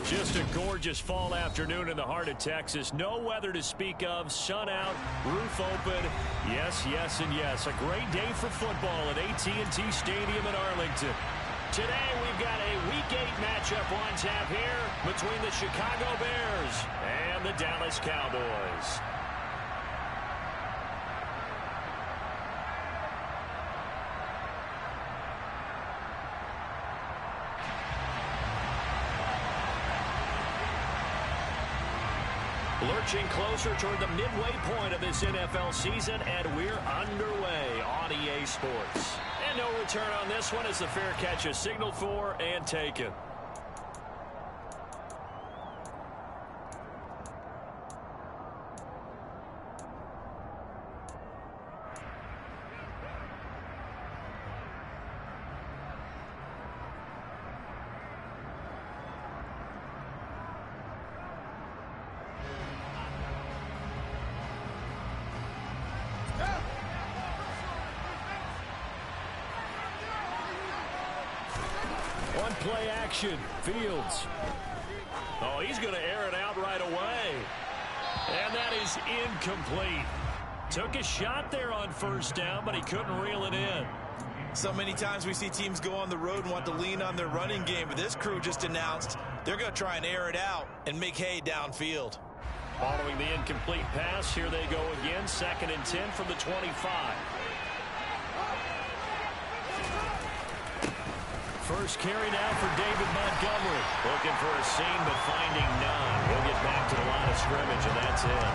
Just a gorgeous fall afternoon in the heart of Texas. No weather to speak of. Sun out, roof open. Yes, yes, and yes. A great day for football at AT&T Stadium in Arlington. Today we've got a Week 8 matchup on tap here between the Chicago Bears and the Dallas Cowboys. Lurching closer toward the midway point of this NFL season, and we're underway on EA Sports. And no return on this one as the fair catch is signaled for and taken. One play action. Fields. Oh, he's going to air it out right away. And that is incomplete. Took a shot there on first down, but he couldn't reel it in. So many times we see teams go on the road and want to lean on their running game, but this crew just announced they're going to try and air it out and make hay downfield. Following the incomplete pass, here they go again. 2nd and 10 from the 25. First carry now for David Montgomery. Looking for a seam, but finding none. He'll get back to the line of scrimmage, and that's it.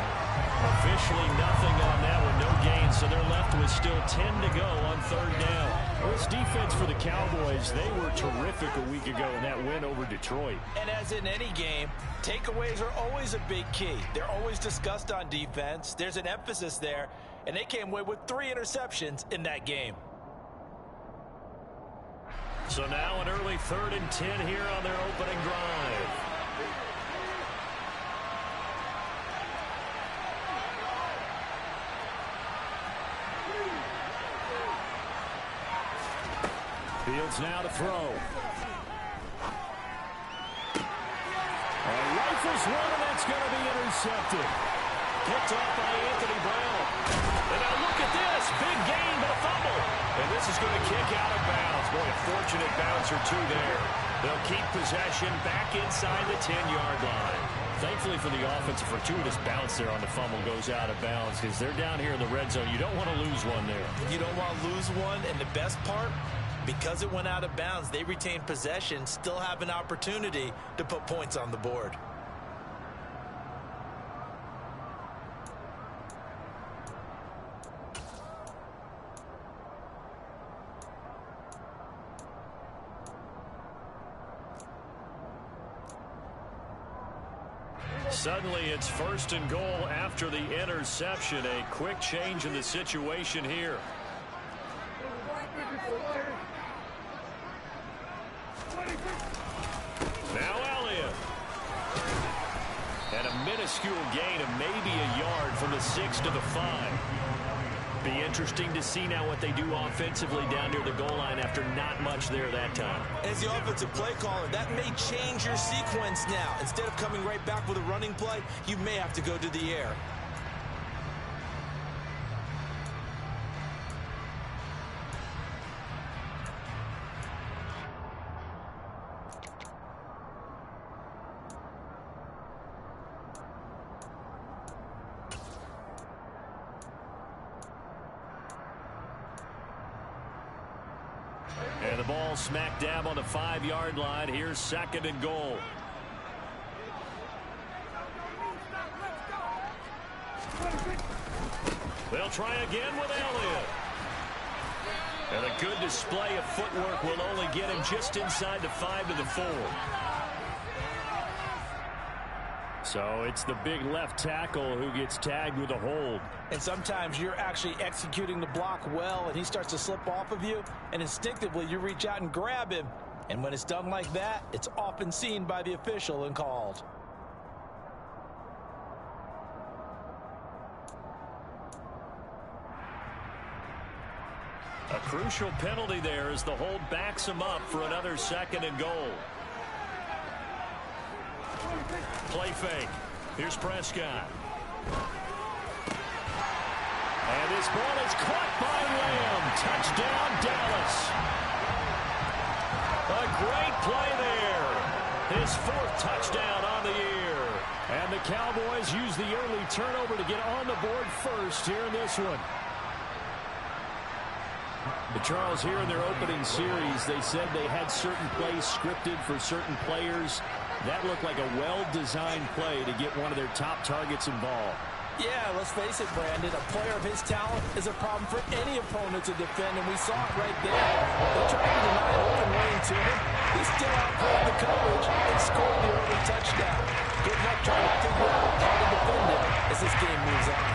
Officially nothing on that one, no gain, so they're left with still 10 to go on 3rd down. Well, this defense for the Cowboys, they were terrific a week ago in that win over Detroit. And as in any game, takeaways are always a big key. They're always discussed on defense. There's an emphasis there, and they came away with 3 interceptions in that game. So now an early 3rd and 10 here on their opening drive. Fields now to throw. Rifles one, and that's going to be intercepted. Picked off by Anthony Brown. And now look at this. Big gain, but a fumble. And this is going to kick out of bounds. Boy, a fortunate bounce or two there. They'll keep possession back inside the 10-yard line. Thankfully for the offense, a fortuitous bounce there on the fumble goes out of bounds because they're down here in the red zone. You don't want to lose one there. You don't want to lose one, and the best part, because it went out of bounds, they retained possession, still have an opportunity to put points on the board. Suddenly it's 1st and goal after the interception. A quick change in the situation here. Now Elliott. And a minuscule gain of maybe a yard from the 6 to the 5. Be interesting to see now what they do offensively down near the goal line after not much there that time. As the offensive play caller, that may change your sequence now. Instead of coming right back with a running play, you may have to go to the air. And the ball smack dab on the 5-yard line. Here's 2nd and goal. They'll try again with Elliott. And a good display of footwork will only get him just inside the 5 to the 4. So it's the big left tackle who gets tagged with a hold. And sometimes you're actually executing the block well, and he starts to slip off of you, and instinctively you reach out and grab him. And when it's done like that, it's often seen by the official and called. A crucial penalty there as the hold backs him up for another 2nd and goal. Play fake. Here's Prescott. And this ball is caught by Lamb. Touchdown, Dallas. A great play there. His 4th touchdown on the year. And the Cowboys use the early turnover to get on the board first here in this one. But Charles, here in their opening series, they said they had certain plays scripted for certain players. That looked like a well-designed play to get one of their top targets involved. Yeah, let's face it, Brandon. A player of his talent is a problem for any opponent to defend, and we saw it right there. They tried to deny an open lane to him. He still outplayed the coverage and scored the early touchdown. Good luck trying to figure out how to defend it as this game moves on.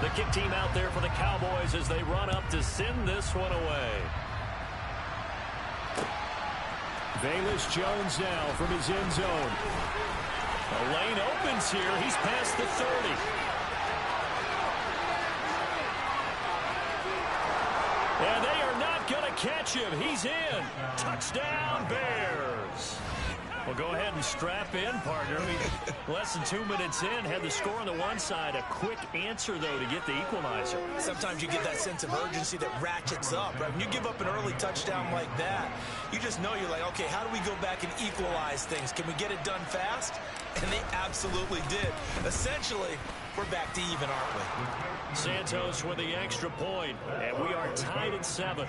The kick team out there for the Cowboys as they run up to send this one away. Velus Jones now from his end zone. The lane opens here. He's past the 30. And they are not going to catch him. He's in. Touchdown, Bears. Well, go ahead and strap in, partner. Less than 2 minutes in, had the score on the one side. A quick answer, though, to get the equalizer. Sometimes you get that sense of urgency that ratchets up, right? When you give up an early touchdown like that, you just know you're like, okay, how do we go back and equalize things? Can we get it done fast? And they absolutely did. Essentially, we're back to even, aren't we? Santos with the extra point, and we are tied at 7.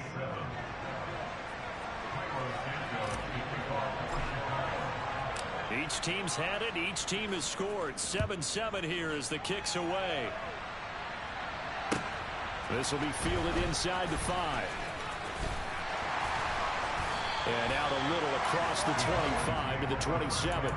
Each team's had it. Each team has scored. 7-7 here as the kick's away. This will be fielded inside the 5. And out a little across the 25 to the 27.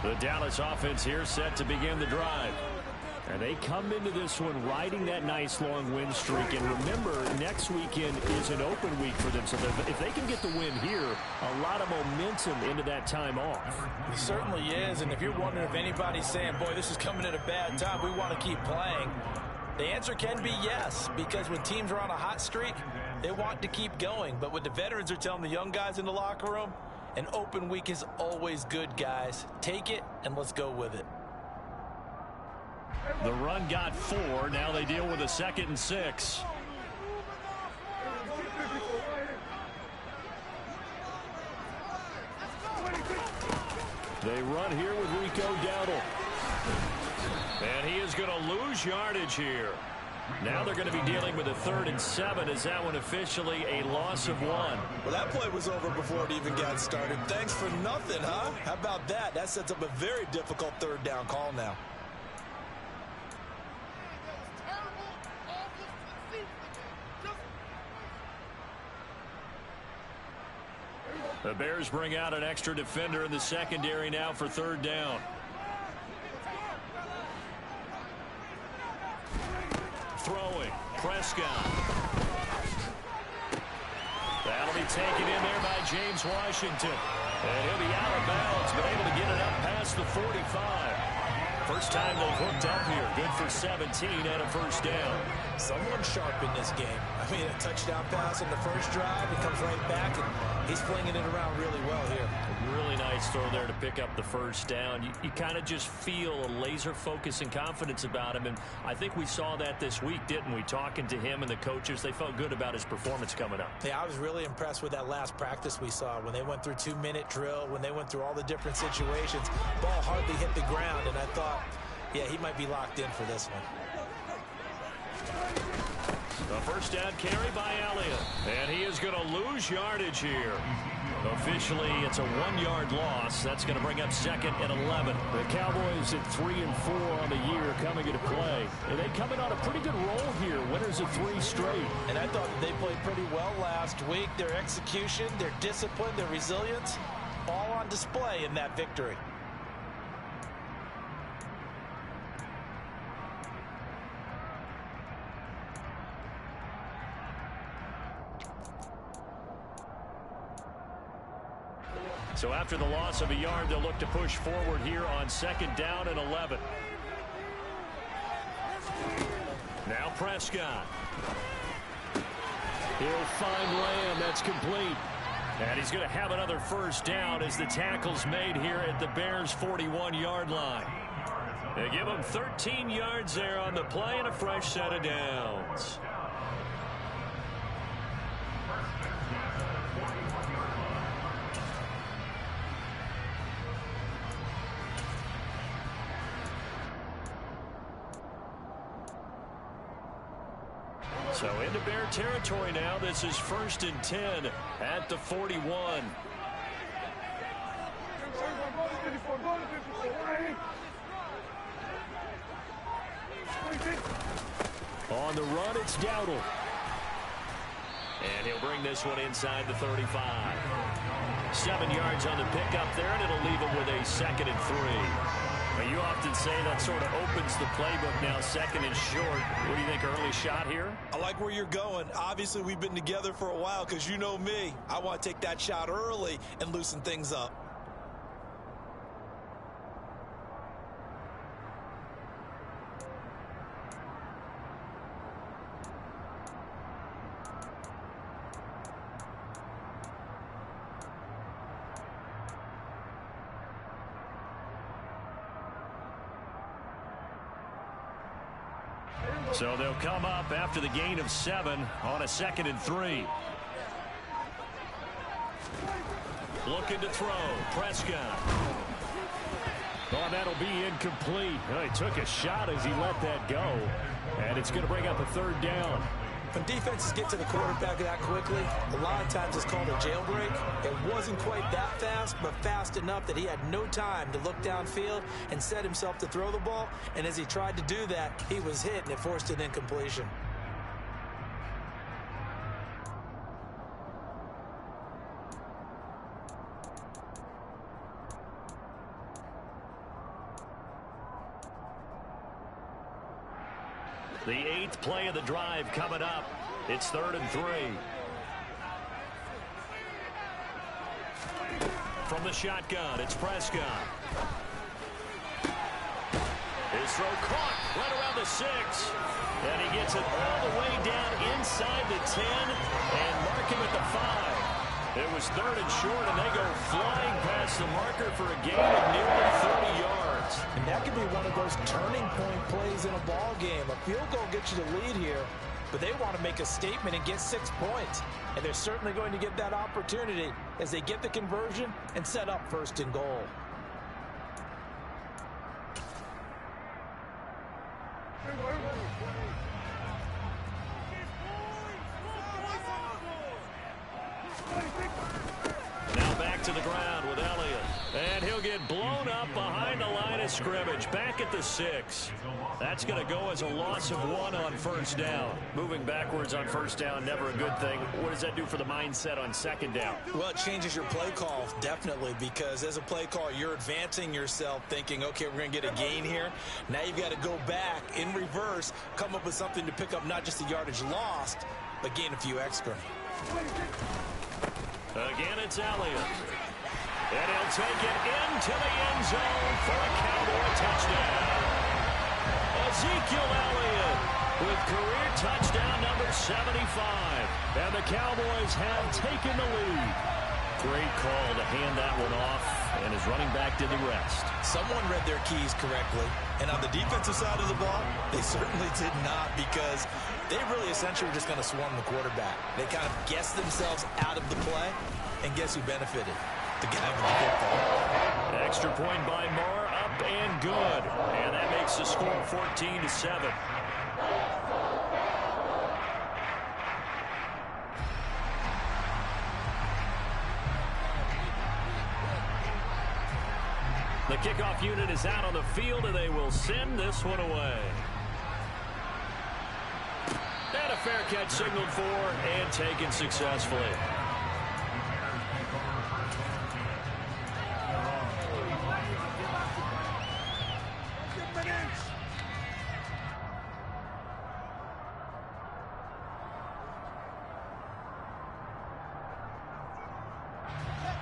The Dallas offense here set to begin the drive. And they come into this one riding that nice long win streak. And remember, next weekend is an open week for them. So if they can get the win here, a lot of momentum into that time off. It certainly is. And if you're wondering if anybody's saying, boy, this is coming at a bad time, we want to keep playing, the answer can be yes. Because when teams are on a hot streak, they want to keep going. But what the veterans are telling the young guys in the locker room, an open week is always good, guys. Take it, and let's go with it. The run got 4. Now they deal with a 2nd and 6. They run here with Rico Dowdle. And he is going to lose yardage here. Now they're going to be dealing with a 3rd and 7. Is that one officially a loss of 1? Well, that play was over before it even got started. Thanks for nothing, huh? How about that? That sets up a very difficult 3rd down call now. The Bears bring out an extra defender in the secondary now for 3rd down. Throwing. Prescott. That'll be taken in there by James Washington. And he'll be out of bounds, but able to get it up past the 45. First time they've hooked up here. Good for 17 and a 1st down. Someone sharp in this game. I mean, a touchdown pass in the first drive. He comes right back, and he's flinging it around really well here. Really nice throw there to pick up the 1st down. You kind of just feel a laser focus and confidence about him, and I think we saw that this week, didn't we? Talking to him and the coaches, they felt good about his performance coming up. Yeah, I was really impressed with that last practice we saw when they went through 2-minute drill, when they went through all the different situations. Ball hardly hit the ground, and I thought, yeah, he might be locked in for this one. The 1st down carry by Elliott. And he is going to lose yardage here. Officially, it's a 1-yard loss. That's going to bring up 2nd and 11. The Cowboys at 3-4 on the year coming into play. And they come in on a pretty good roll here. Winners of 3 straight. And I thought they played pretty well last week. Their execution, their discipline, their resilience, all on display in that victory. So after the loss of a yard, they'll look to push forward here on 2nd down and 11. Now Prescott. He'll find Lamb. That's complete. And he's going to have another first down as the tackle's made here at the Bears' 41-yard line. They give him 13 yards there on the play and a fresh set of downs. So into Bear territory now. This is 1st and 10 at the 41. On the run, it's Dowdle. And he'll bring this one inside the 35. 7 yards on the pickup there, and it'll leave him with a 2nd and 3. Now, you often say that sort of opens the playbook now, 2nd and short. What do you think, early shot here? I like where you're going. Obviously, we've been together for a while because you know me. I want to take that shot early and loosen things up. So they'll come up after the gain of 7 on a 2nd and 3. Looking to throw. Prescott. Oh, that'll be incomplete. Oh, he took a shot as he let that go. And it's going to bring up a 3rd down. When defenses get to the quarterback that quickly, a lot of times it's called a jailbreak. It wasn't quite that fast, but fast enough that he had no time to look downfield and set himself to throw the ball. And as he tried to do that, he was hit, and it forced an incompletion. The 8th play of the drive coming up. It's 3rd and 3. From the shotgun, it's Prescott. His throw caught right around the 6. And he gets it all the way down inside the 10 and mark him at the 5. It was 3rd and short, and they go flying past the marker for a gain of nearly 30 yards. And that could be one of those turning point plays in a ball game. A field goal gets you the lead here, but they want to make a statement and get 6 points. And they're certainly going to get that opportunity as they get the conversion and set up 1st and goal. Now back to the ground with Elliott. And he'll get blown up behind the line of scrimmage. Back at the 6. That's going to go as a loss of 1 on 1st down. Moving backwards on 1st down, never a good thing. What does that do for the mindset on 2nd down? Well, it changes your play call, definitely, because as a play call, you're advancing yourself thinking, okay, we're going to get a gain here. Now you've got to go back in reverse, come up with something to pick up not just the yardage lost, but gain a few extra. Again, it's Elliott. And he'll take it into the end zone for a Cowboy touchdown. Ezekiel Elliott with career touchdown number 75. And the Cowboys have taken the lead. Great call to hand that one off, and his running back did the rest. Someone read their keys correctly, and on the defensive side of the ball, they certainly did not, because they really essentially were just going to swarm the quarterback. They kind of guessed themselves out of the play, and guess who benefited? The guy with the football. Extra point by Moore, up and good. And that makes the score 14-7. The kickoff unit is out on the field, and they will send this one away. And a fair catch signaled for and taken successfully.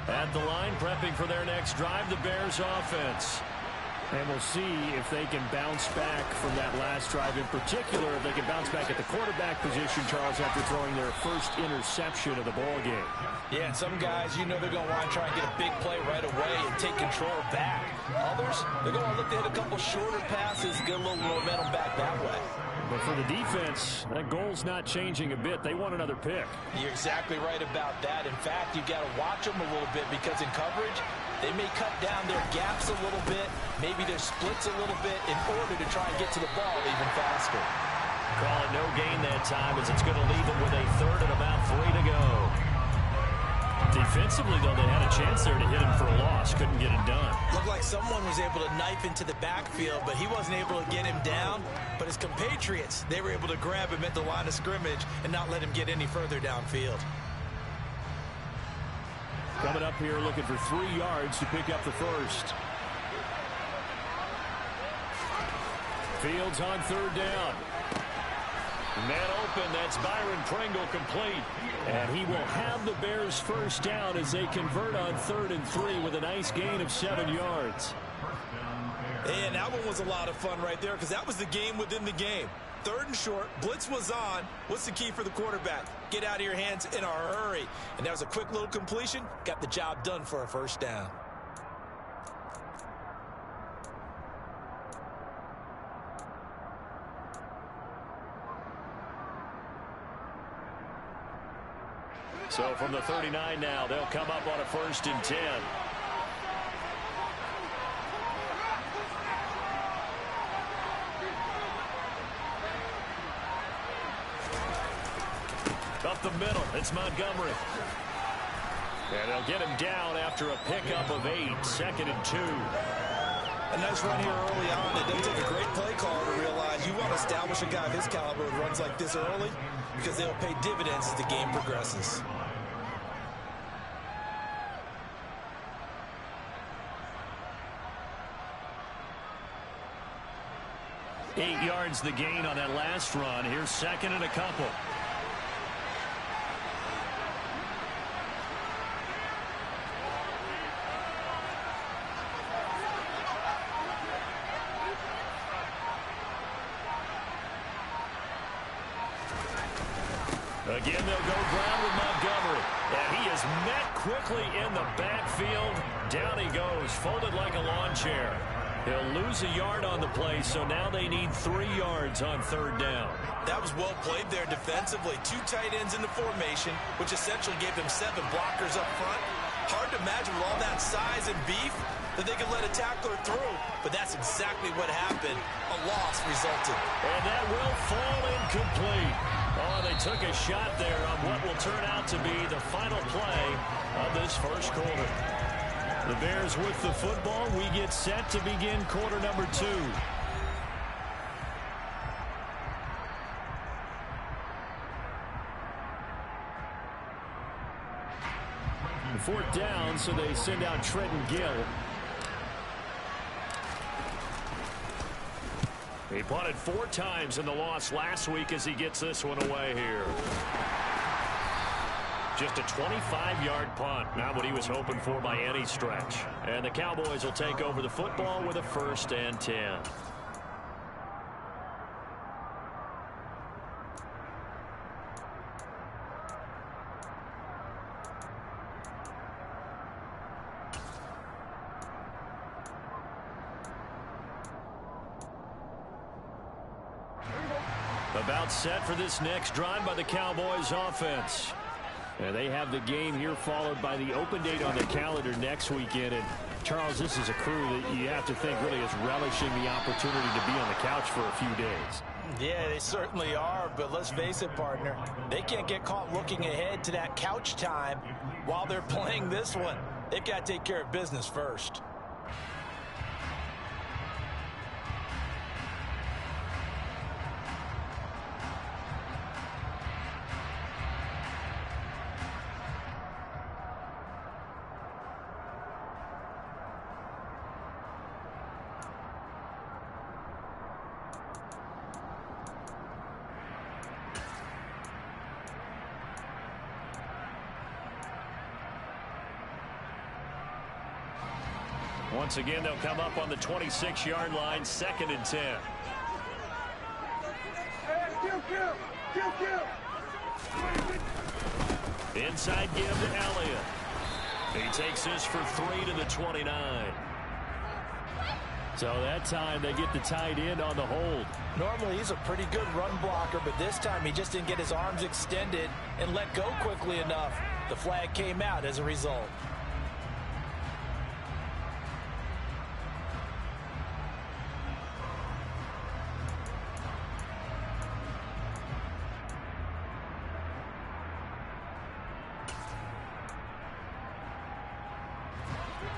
At the line, prepping for their next drive, the Bears offense. And we'll see if they can bounce back from that last drive in particular, if they can bounce back at the quarterback position, Charles, after throwing their first interception of the ball game. Yeah, and some guys, you know they're going to want to try and get a big play right away and take control back. Others, they're going to look to hit a couple shorter passes, get a little momentum back that way. But for the defense, that goal's not changing a bit. They want another pick. You're exactly right about that. In fact, you've got to watch them a little bit because in coverage, they may cut down their gaps a little bit, maybe their splits a little bit in order to try and get to the ball even faster. Call it no gain that time as it's going to leave them with a third and about 3 to go. Defensively, though, they had a chance there to hit him for a loss. Couldn't get it done. Looked like someone was able to knife into the backfield, but he wasn't able to get him down. But his compatriots, they were able to grab him at the line of scrimmage and not let him get any further downfield. Coming up here looking for 3 yards to pick up the first. Fields on 3rd down. Man open, that's Byron Pringle complete. And he will have the Bears first down as they convert on 3rd and 3 with a nice gain of 7 yards. And that one was a lot of fun right there because that was the game within the game. 3rd and short, blitz was on. What's the key for the quarterback? Get out of your hands in a hurry. And that was a quick little completion. Got the job done for a first down. So from the 39 now, they'll come up on a 1st and 10. Up the middle, it's Montgomery. And they'll get him down after a pickup of 8, 2nd and 2. A nice run here early on. It does take a great play caller to realize you want to establish a guy of his caliber with runs like this early because they'll pay dividends as the game progresses. Eight yards the gain on that last run. Here's 2nd and a couple. Again, they'll go ground with Montgomery. And he is met quickly in the backfield. Down he goes, folded like a lawn chair. He'll lose a yard on the play, so now they need 3 yards on 3rd down. That was well played there defensively. 2 tight ends in the formation, which essentially gave them 7 blockers up front. Hard to imagine with all that size and beef that they could let a tackler through, but that's exactly what happened. A loss resulted. And that will fall incomplete. Oh, they took a shot there on what will turn out to be the final play of this first quarter. The Bears with the football. We get set to begin quarter number 2. Fourth down, so they send out Trenton Gill. He punted 4 times in the loss last week as he gets this one away here. Just a 25-yard punt. Not what he was hoping for by any stretch. And the Cowboys will take over the football with a 1st and 10. About set for this next drive by the Cowboys offense. And they have the game here followed by the open date on the calendar next weekend. And Charles, this is a crew that you have to think really is relishing the opportunity to be on the couch for a few days. Yeah, they certainly are, but let's face it, partner. They can't get caught looking ahead to that couch time while they're playing this one. They've got to take care of business first. Once again, they'll come up on the 26-yard line, 2nd and 10. Inside give to Elliott. He takes this for 3 to the 29. So that time they get the tight end on the hold. Normally he's a pretty good run blocker, but this time he just didn't get his arms extended and let go quickly enough. The flag came out as a result.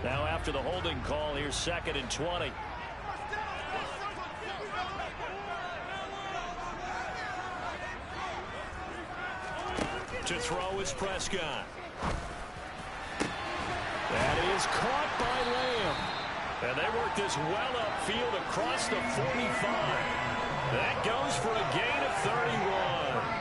Now after the holding call, here's 2nd and 20. To throw is Prescott. That is caught by Lamb. And they work this well upfield across the 45. That goes for a gain of 31.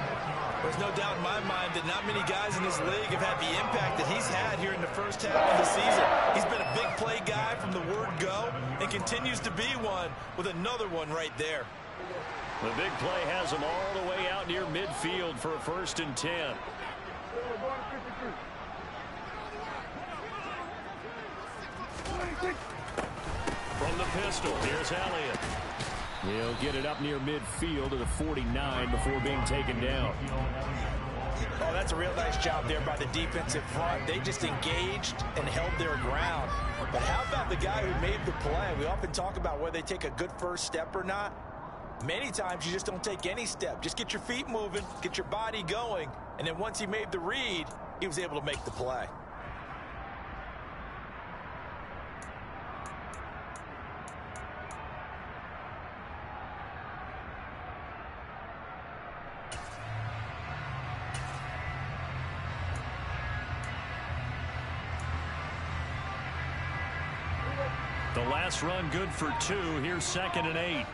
There's no doubt in my mind that not many guys in this league have had the impact that he's had here in the first half of the season. He's been a big play guy from the word go and continues to be one with another one right there. The big play has him all the way out near midfield for a 1st and 10. From the pistol, here's Elliott. He'll get it up near midfield to the 49 before being taken down. Oh, that's a real nice job there by the defensive front. They just engaged and held their ground. But how about the guy who made the play? We often talk about whether they take a good first step or not. Many times you just don't take any step. Just get your feet moving, get your body going, and then once he made the read, he was able to make the play. The last run good for 2. Here's 2nd and 8.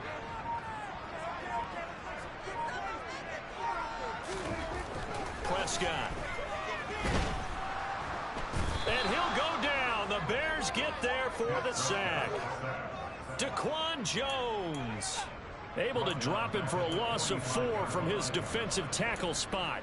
Prescott. And he'll go down. The Bears get there for the sack. Daquan Jones able to drop him for a loss of 4 from his defensive tackle spot.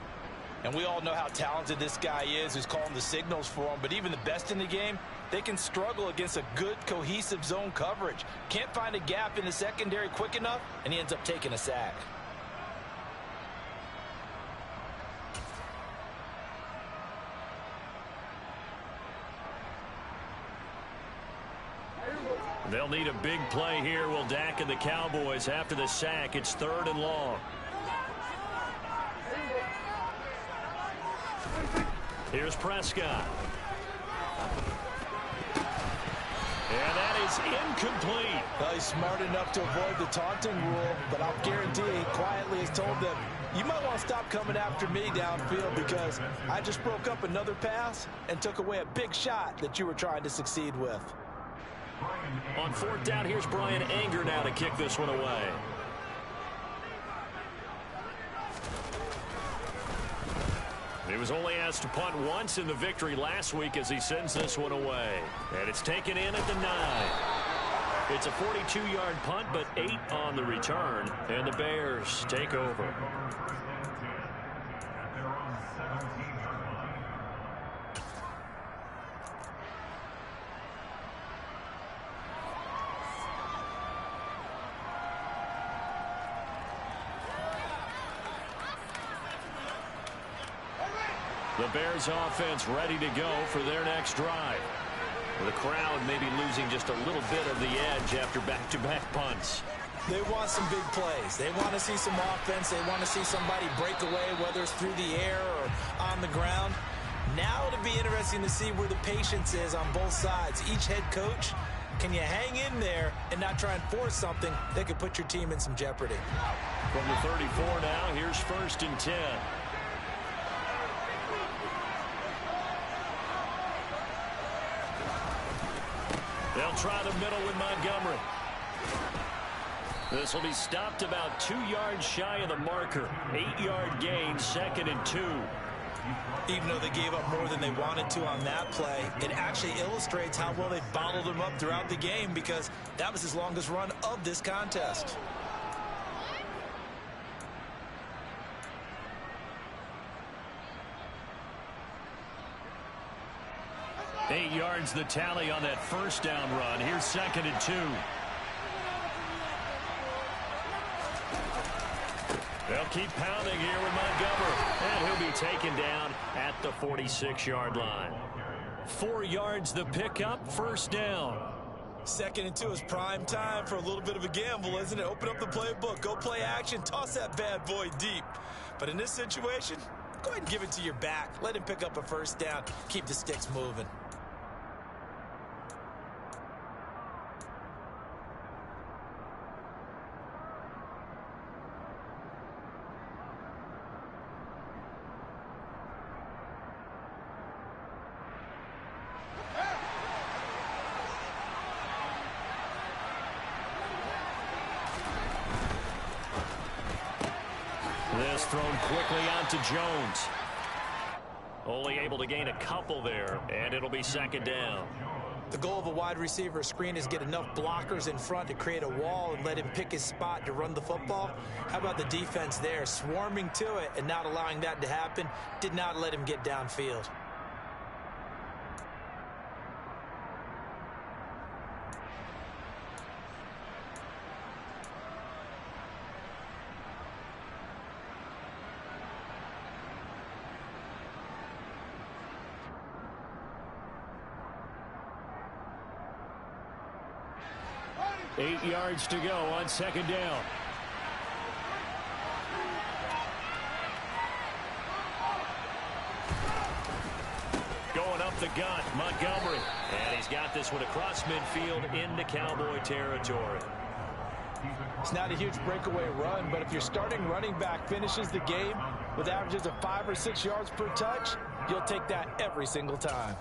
And we all know how talented this guy is who's calling the signals for him. But even the best in the game, they can struggle against a good, cohesive zone coverage. Can't find a gap in the secondary quick enough, and he ends up taking a sack. They'll need a big play here, will Dak and the Cowboys. After the sack, it's 3rd and long. Here's Prescott. And that is incomplete. Well, he's smart enough to avoid the taunting rule, but I'll guarantee he quietly has told them, you might want to stop coming after me downfield because I just broke up another pass and took away a big shot that you were trying to succeed with. On 4th down, here's Brian Anger now to kick this one away. He was only asked to punt once in the victory last week as he sends this one away. And it's taken in at the 9. It's a 42-yard punt, but 8 on the return. And the Bears take over. The Bears offense ready to go for their next drive. The crowd maybe losing just a little bit of the edge after back-to-back punts. They want some big plays. They want to see some offense. They want to see somebody break away, whether it's through the air or on the ground. Now it'll be interesting to see where the patience is on both sides. Each head coach, can you hang in there and not try and force something that could put your team in some jeopardy? From the 34 now, here's 1st and 10. They'll try the middle with Montgomery. This will be stopped about 2 yards shy of the marker. 8-yard gain, 2nd and 2. Even though they gave up more than they wanted to on that play, it actually illustrates how well they bottled them up throughout the game, because that was his longest run of this contest. Eight yards the tally on that first down run. Here's 2nd and 2. They'll keep pounding here with Montgomery. And he'll be taken down at the 46-yard line. 4 yards the pickup, first down. 2nd and 2 is prime time for a little bit of a gamble, isn't it? Open up the playbook, go play action, toss that bad boy deep. But in this situation, go ahead and give it to your back. Let him pick up a first down. Keep the sticks moving. This thrown quickly onto Jones. Only able to gain a couple there, and it'll be 2nd down. The goal of a wide receiver screen is get enough blockers in front to create a wall and let him pick his spot to run the football. How about the defense there, swarming to it and not allowing that to happen? Did not let him get downfield. Eight yards to go on 2nd down. Going up the gut, Montgomery. And he's got this one across midfield into Cowboy territory. It's not a huge breakaway run, but if your starting running back finishes the game with averages of 5 or 6 yards per touch, you'll take that every single time.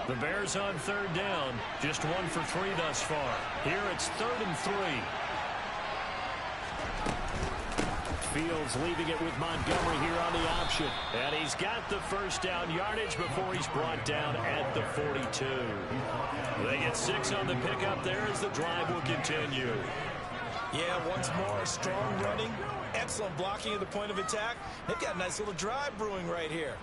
The Bears on 3rd down, just 1 for 3 thus far. Here it's 3rd and 3. Fields leaving it with Montgomery here on the option. And he's got the first down yardage before he's brought down at the 42. They get 6 on the pickup there as the drive will continue. Yeah, once more, strong running, excellent blocking at the point of attack. They've got a nice little drive brewing right here.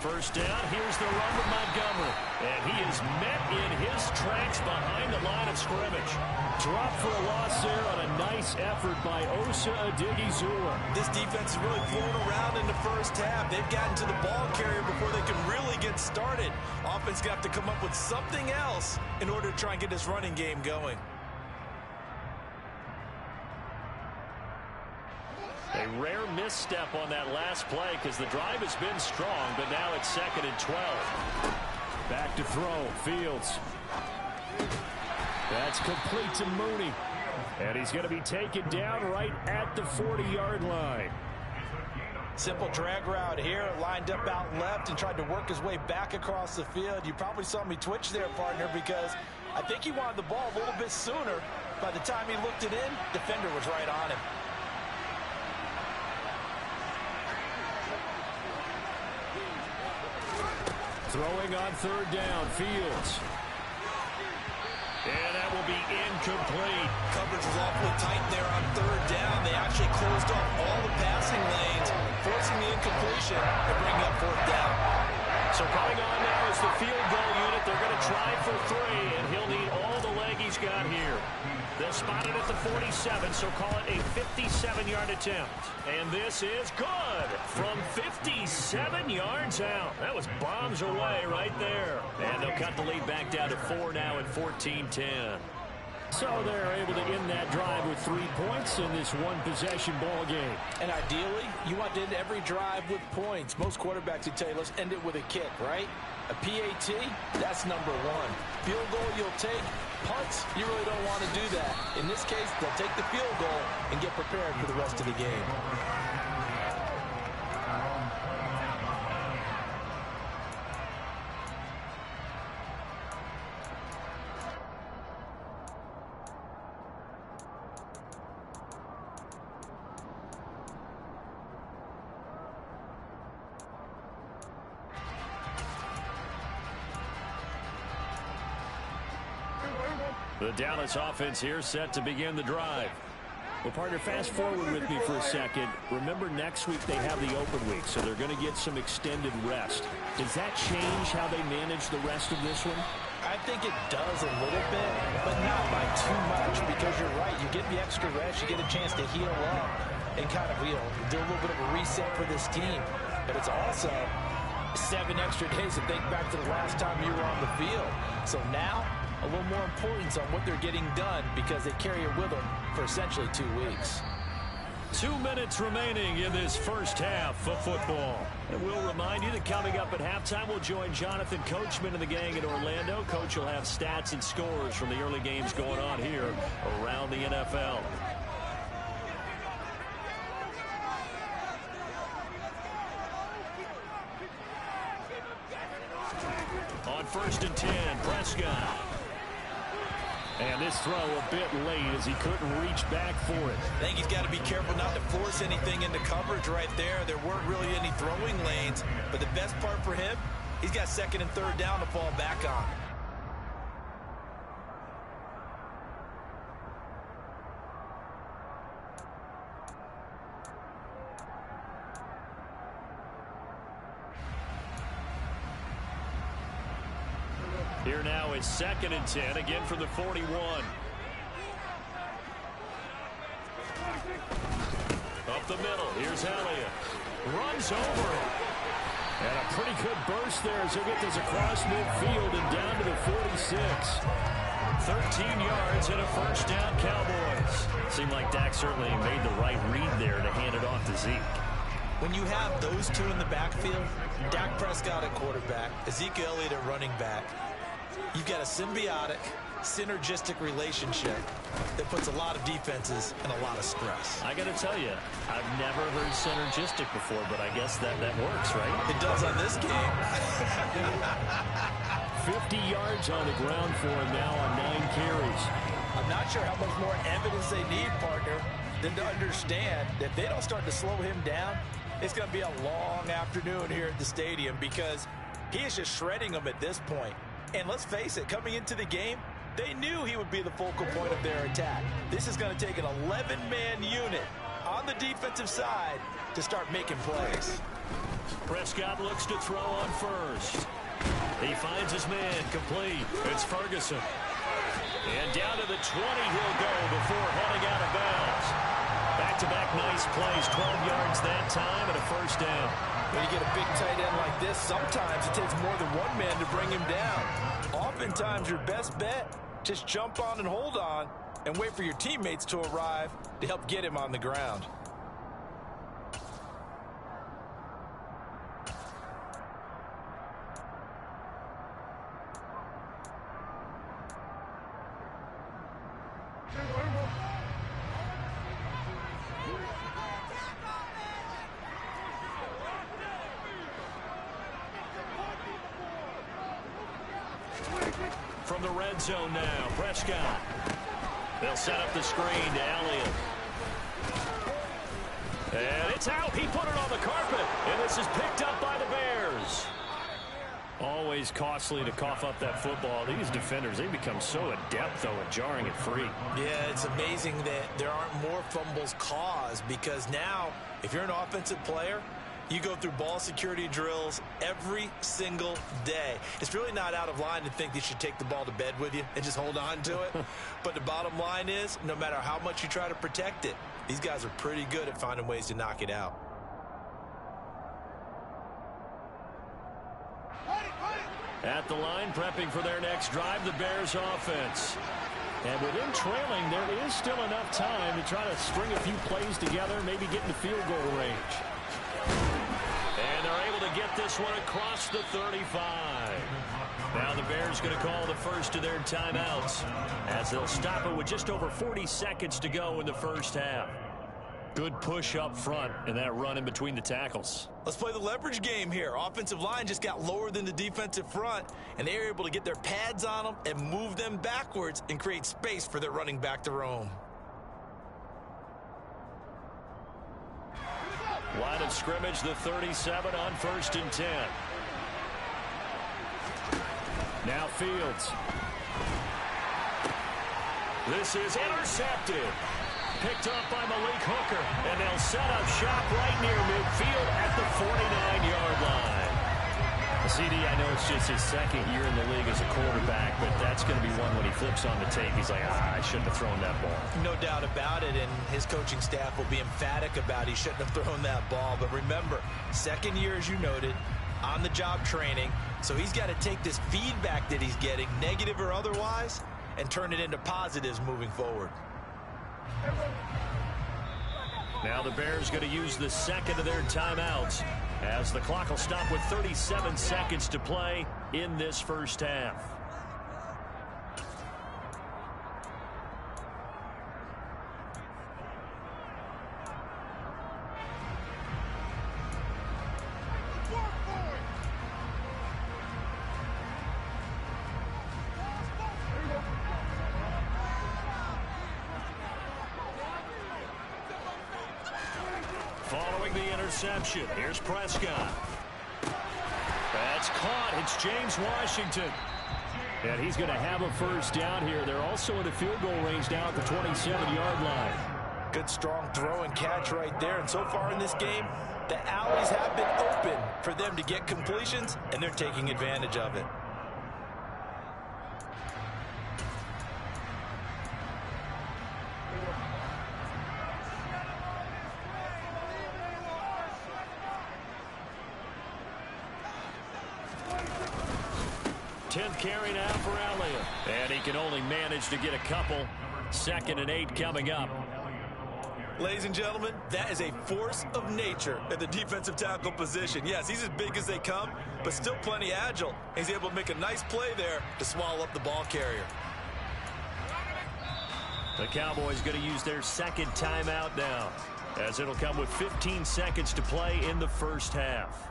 First down, here's the run with Montgomery. And he is met in his tracks behind the line of scrimmage. Drop for a loss there on a nice effort by Osa Odigizua. This defense is really flown around in the first half. They've gotten to the ball carrier before they can really get started. Offense got to come up with something else in order to try and get this running game going. A rare misstep on that last play because the drive has been strong, but now it's 2nd and 12. Back to throw, Fields. That's complete to Mooney. And he's going to be taken down right at the 40-yard line. Simple drag route here, lined up out left and tried to work his way back across the field. You probably saw me twitch there, partner, because I think he wanted the ball a little bit sooner. By the time he looked it in, defender was right on him. Throwing on 3rd down, Fields. And that will be incomplete. Coverage was awfully tight there on 3rd down. They actually closed off all the passing lanes, forcing the incompletion and bringing up 4th down. So coming on now is the field goal unit. They're going to try for 3, and he'll need all the leg he's got here. They'll spot it at the 47, so call it a 57-yard attempt. And this is good from 57 yards out. That was bombs away right there. And they'll cut the lead back down to 4 now at 14-10. So they're able to end that drive with 3 points in this one-possession ball game. And ideally, you want to end every drive with points. Most quarterbacks would tell you, let's end it with a kick, right? A PAT, that's number one. Field goal you'll take. Punts, you really don't want to do that. In this case, they'll take the field goal and get prepared for the rest of the game. The Dallas offense here set to begin the drive. Well, partner, fast forward with me for a second. Remember, next week they have the open week, so they're going to get some extended rest. Does that change how they manage the rest of this one? I think it does a little bit, but not by too much, because you're right. You get the extra rest, you get a chance to heal up and kind of, do a little bit of a reset for this team. But it's also 7 extra days to think back to the last time you were on the field. So now, a little more importance on what they're getting done because they carry it with them for essentially 2 weeks. 2 minutes remaining in this first half of football. And we'll remind you that coming up at halftime, we'll join Jonathan Coachman and the gang in Orlando. Coach will have stats and scores from the early games going on here around the NFL. On 1st and 10, Prescott. And this throw a bit late as he couldn't reach back for it. I think he's got to be careful not to force anything into coverage right there. There weren't really any throwing lanes. But the best part for him, he's got 2nd and 3rd down to fall back on. Here now is 2nd and 10, again from the 41. Up the middle, here's Elliott. Runs over it. And a pretty good burst there as he'll get this across midfield and down to the 46. 13 yards and a 1st down, Cowboys. Seemed like Dak certainly made the right read there to hand it off to Zeke. When you have those two in the backfield, Dak Prescott at quarterback, Ezekiel Elliott at running back, you've got a symbiotic, synergistic relationship that puts a lot of defenses in a lot of stress. I got to tell you, I've never heard synergistic before, but I guess that works, right? It does on this game. 50 yards on the ground for him now on 9 carries. I'm not sure how much more evidence they need, partner, than to understand that if they don't start to slow him down, it's going to be a long afternoon here at the stadium because he is just shredding them at this point. And let's face it, coming into the game, they knew he would be the focal point of their attack. This is going to take an 11-man unit on the defensive side to start making plays. Prescott looks to throw on 1st. He finds his man complete. It's Ferguson. And down to the 20 he'll go before heading out of bounds. Back-to-back nice plays, 12 yards that time and a 1st down. When you get a big tight end like this, sometimes it takes more than one man to bring him down. Oftentimes, your best bet, just jump on and hold on and wait for your teammates to arrive to help get him on the ground. From the red zone now, Prescott. They'll set up the screen to Elliott. And it's out. He put it on the carpet. And this is picked up by the Bears. Always costly to cough up that football. These defenders, they become so adept, though, at jarring it free. Yeah, it's amazing that there aren't more fumbles caused because now, if you're an offensive player, you go through ball security drills every single day. It's really not out of line to think you should take the ball to bed with you and just hold on to it. But the bottom line is, no matter how much you try to protect it, these guys are pretty good at finding ways to knock it out. At the line, prepping for their next drive, the Bears offense. And within trailing, there is still enough time to try to string a few plays together, maybe get into field goal range. And they're able to get this one across the 35. Now the Bears going to call the first of their timeouts as they'll stop it with just over 40 seconds to go in the first half. Good push up front and that run in between the tackles. Let's play the leverage game here. Offensive line just got lower than the defensive front, and they were able to get their pads on them and move them backwards and create space for their running back to roam. Line of scrimmage, the 37 on 1st and 10. Now Fields. This is intercepted. Picked up by Malik Hooker, and they'll set up shop right near midfield at the 49-yard line. CD, I know it's just his second year in the league as a quarterback, but that's going to be one when he flips on the tape. He's like, I shouldn't have thrown that ball. No doubt about it, and his coaching staff will be emphatic about he shouldn't have thrown that ball. But remember, second year, as you noted, on-the-job training, so he's got to take this feedback that he's getting, negative or otherwise, and turn it into positives moving forward. Now the Bears going to use the second of their timeouts as the clock will stop with 37 seconds to play in this first half. Following the interception, here's Prescott. That's caught. It's James Washington. And he's going to have a first down here. They're also in the field goal range now at the 27-yard line. Good strong throw and catch right there. And so far in this game, the alleys have been open for them to get completions, and they're taking advantage of it. Carry now for Elliott. And he can only manage to get a couple. 2nd and 8 coming up. Ladies and gentlemen, that is a force of nature at the defensive tackle position. Yes, he's as big as they come, but still plenty agile. He's able to make a nice play there to swallow up the ball carrier. The Cowboys going to use their second timeout now, as it'll come with 15 seconds to play in the first half.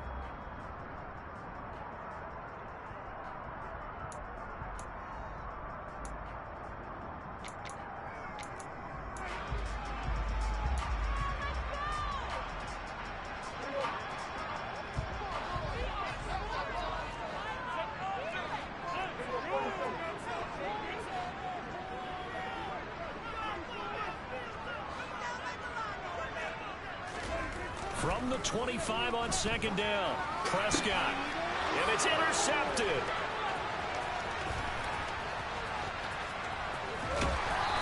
From the 25 on 2nd down, Prescott, and it's intercepted.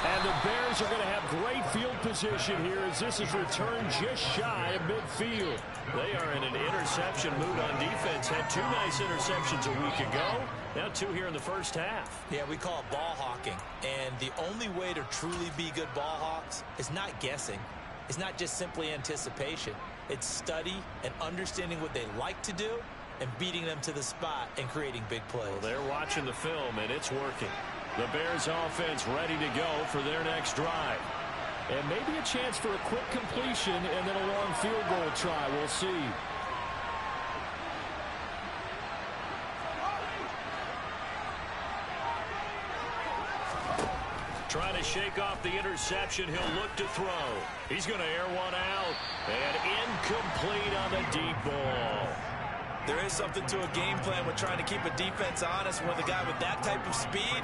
And the Bears are going to have great field position here as this is returned just shy of midfield. They are in an interception mood on defense. Had 2 nice interceptions a week ago. Now 2 here in the first half. Yeah, we call it ball hawking. And the only way to truly be good ball hawks is not guessing. It's not just simply anticipation. It's study and understanding what they like to do and beating them to the spot and creating big plays. Well, they're watching the film, and it's working. The Bears offense ready to go for their next drive. And maybe a chance for a quick completion and then a long field goal try. We'll see. Trying to shake off the interception. He'll look to throw. He's going to air one out. And incomplete on the deep ball. There is something to a game plan with trying to keep a defense honest. With a guy with that type of speed,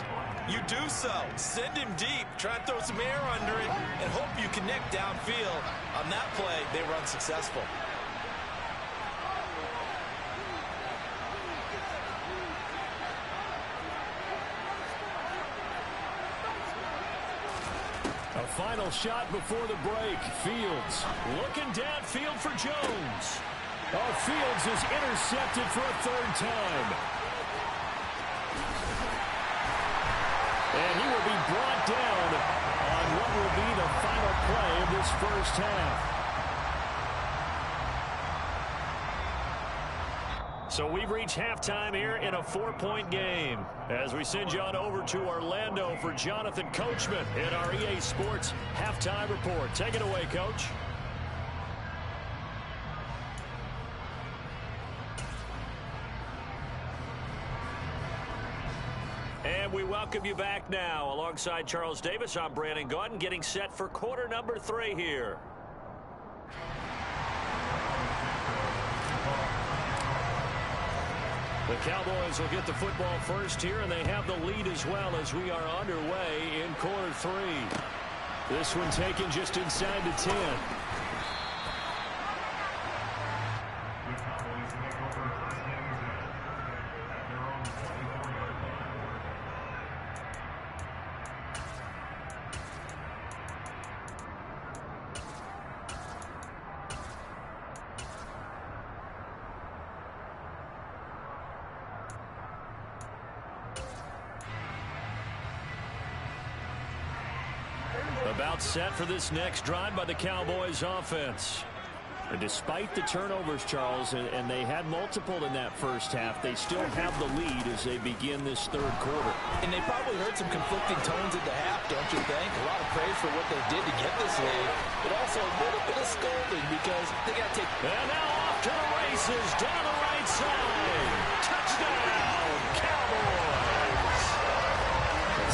you do so. Send him deep. Try and throw some air under it and hope you connect downfield. On that play, they were unsuccessful. A final shot before the break. Fields looking downfield for Jones. Oh, Fields is intercepted for a 3rd time. And he will be brought down on what will be the final play of this first half. So we've reached halftime here in a 4-point game as we send you on over to Orlando for Jonathan Coachman in our EA Sports Halftime Report. Take it away, Coach. And we welcome you back now. Alongside Charles Davis, I'm Brandon Gaudin, getting set for quarter number 3 here. The Cowboys will get the football first here, and they have the lead as well as we are underway in quarter 3. This one taken just inside the 10. About set for this next drive by the Cowboys offense. And despite the turnovers, Charles, and they had multiple in that first half, they still have the lead as they begin this third quarter. And they probably heard some conflicting tones at the half, don't you think? A lot of praise for what they did to get this lead, but also a little bit of scolding because they got to take... And now off to the races, down the right side. Touchdown, Cowboys!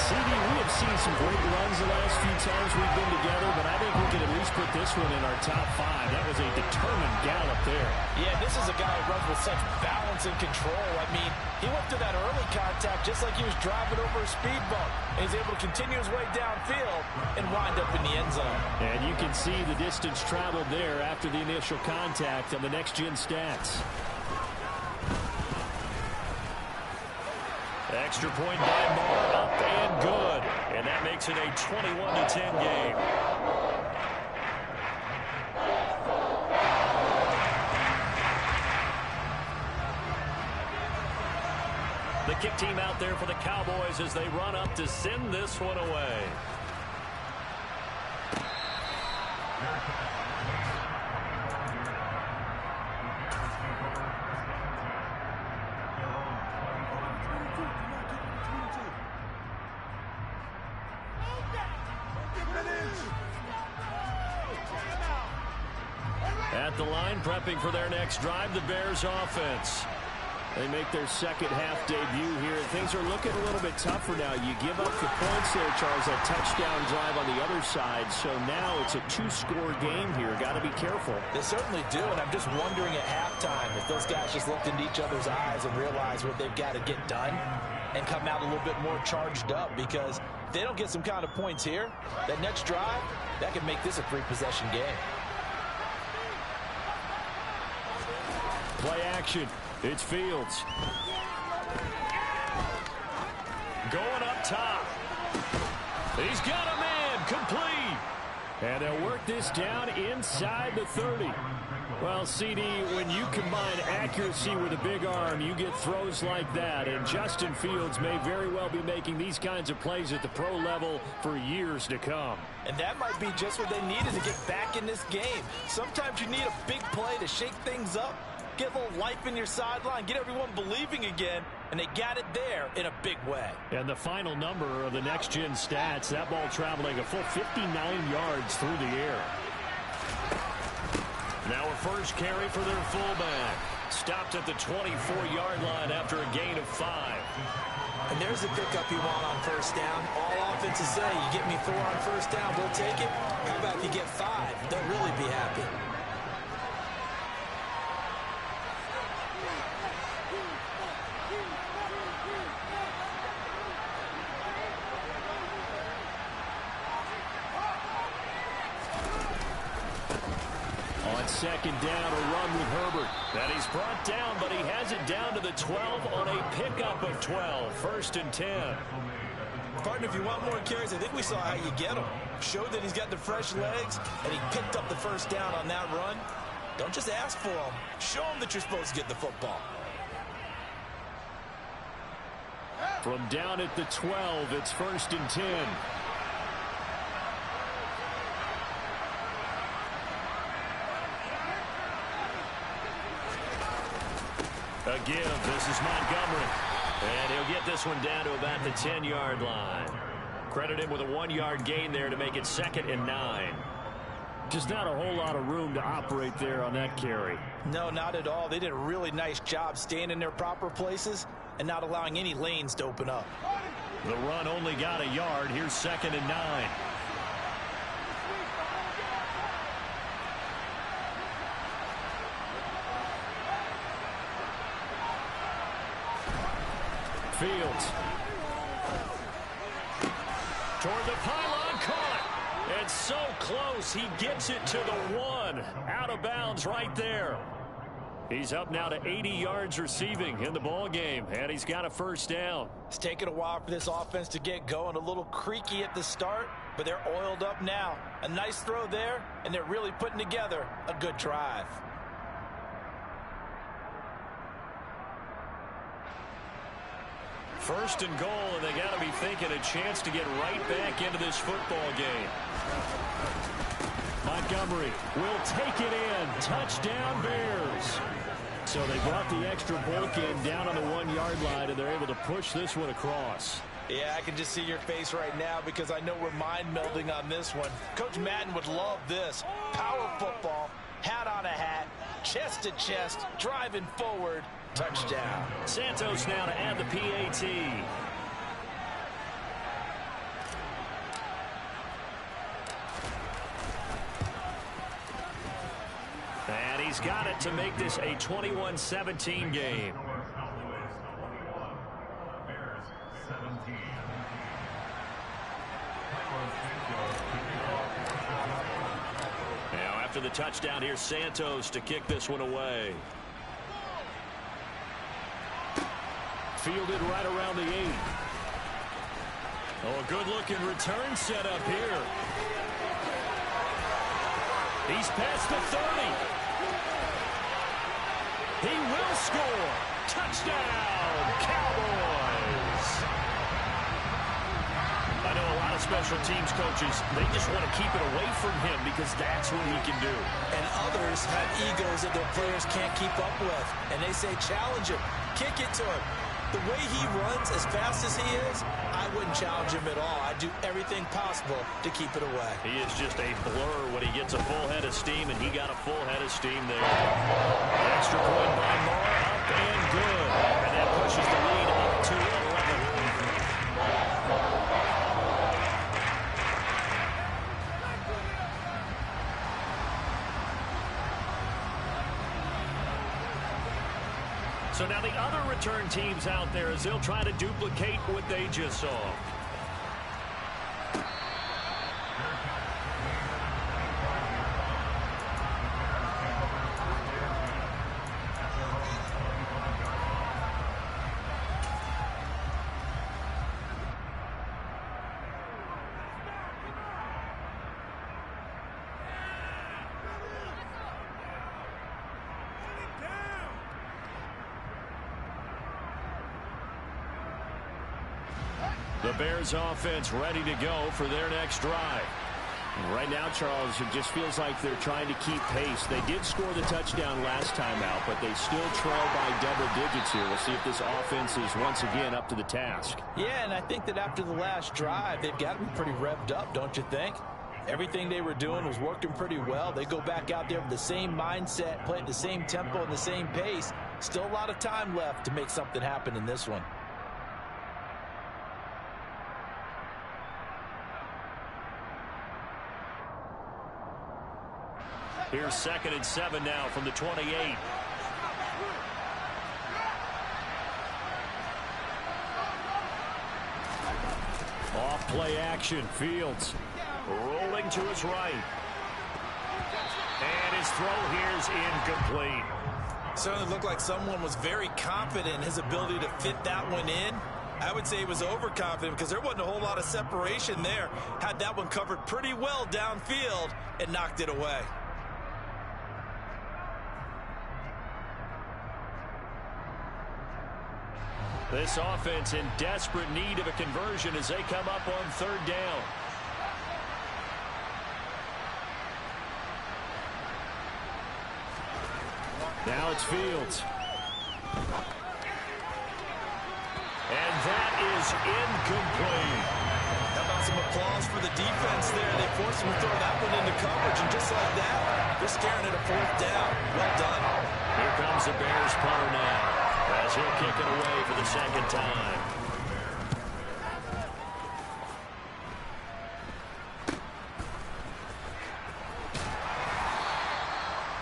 CD, we have seen some great runs the last few times we've been together, but I think we can at least put this one in our top 5. That was a determined gallop there. Yeah, this is a guy who runs with such balance and control. I mean, he went through that early contact just like he was driving over a speed bump. And he's able to continue his way downfield and wind up in the end zone. And you can see the distance traveled there after the initial contact on the next-gen stats. Extra point by Moore, up and good. And that makes it a 21-10 game. The kick team out there for the Cowboys as they run up to send this one away. At the line, prepping for their next drive, the Bears offense. They make their second half debut here. Things are looking a little bit tougher now. You give up the points there, Charles, that touchdown drive on the other side. So now it's a 2-score game here. Got to be careful. They certainly do, and I'm just wondering at halftime if those guys just looked into each other's eyes and realized what they've got to get done and come out a little bit more charged up, because if they don't get some kind of points here, that next drive, that could make this a 3-possession game. Play action. It's Fields. Going up top. He's got a man. Complete. And they'll work this down inside the 30. Well, CD, when you combine accuracy with a big arm, you get throws like that. And Justin Fields may very well be making these kinds of plays at the pro level for years to come. And that might be just what they needed to get back in this game. Sometimes you need a big play to shake things up. Get a little life in your sideline, get everyone believing again, and they got it there in a big way. And the final number of the next-gen stats, that ball traveling a full 59 yards through the air. Now a first carry for their fullback. Stopped at the 24-yard line after a gain of 5. And there's the pickup you want on first down. All offenses say, you get me 4 on first down, we'll take it. How about if you get 5? They'll really be happy. Second down, a run with Herbert. That he's brought down, but he has it down to the 12 on a pickup of 12. First and 10. Partner, if you want more carries, I think we saw how you get them. Showed that he's got the fresh legs, and he picked up the first down on that run. Don't just ask for them. Show them that you're supposed to get the football. From down at the 12, it's 1st and 10. A give. This is Montgomery. And he'll get this one down to about the 10-yard line. Credit him with a 1-yard gain there to make it 2nd and 9. Just not a whole lot of room to operate there on that carry. No, not at all. They did a really nice job staying in their proper places and not allowing any lanes to open up. The run only got a yard. Here's 2nd and 9. Fields. Toward the pylon, caught. And so close, he gets it to the 1. Out of bounds right there. He's up now to 80 yards receiving in the ball game, and he's got a 1st down. It's taken a while for this offense to get going. A little creaky at the start, but they're oiled up now. A nice throw there, and they're really putting together a good drive. First and goal, and they got to be thinking a chance to get right back into this football game. Montgomery will take it in. Touchdown, Bears. So they brought the extra bulk in down on the 1-yard line, and they're able to push this one across. Yeah, I can just see your face right now because I know we're mind melding on this one. Coach Madden would love this. Power football, hat on a hat, chest to chest, driving forward. Touchdown. Santos now to add the PAT. And he's got it to make this a 21-17 game. Now after the touchdown, here's Santos to kick this one away. Fielded right around the 8. Oh, a good-looking return set up here. He's past the 30. He will score. Touchdown, Cowboys. I know a lot of special teams coaches, they just want to keep it away from him because that's what he can do. And others have egos that their players can't keep up with. And they say, challenge him, kick it to him. The way he runs as fast as he is, I wouldn't challenge him at all. I'd do everything possible to keep it away. He is just a blur when he gets a full head of steam, and he got a full head of steam there. An extra point by Moore, up and good. And that pushes the lead up to 11. So now the other return teams out there as they'll try to duplicate what they just saw. The Bears offense ready to go for their next drive. And right now, Charles, it just feels like they're trying to keep pace. They did score the touchdown last time out, but they still trail by double digits here. We'll see if this offense is once again up to the task. Yeah, and I think that after the last drive, they've got to be pretty revved up, don't you think? Everything they were doing was working pretty well. They go back out there with the same mindset, play at the same tempo and the same pace. Still a lot of time left to make something happen in this one. Here's 2nd and 7 now from the 28. Off play action. Fields rolling to his right. And his throw here is incomplete. Certainly looked like someone was very confident in his ability to fit that one in. I would say he was overconfident because there wasn't a whole lot of separation there. Had that one covered pretty well downfield and knocked it away. This offense in desperate need of a conversion as they come up on third down. Now it's Fields. And that is incomplete. How about some applause for the defense there? They forced him to throw that one into coverage, and just like that, they're staring at a fourth down. Well done. Here comes the Bears punter now, as he'll kick it away for the second time.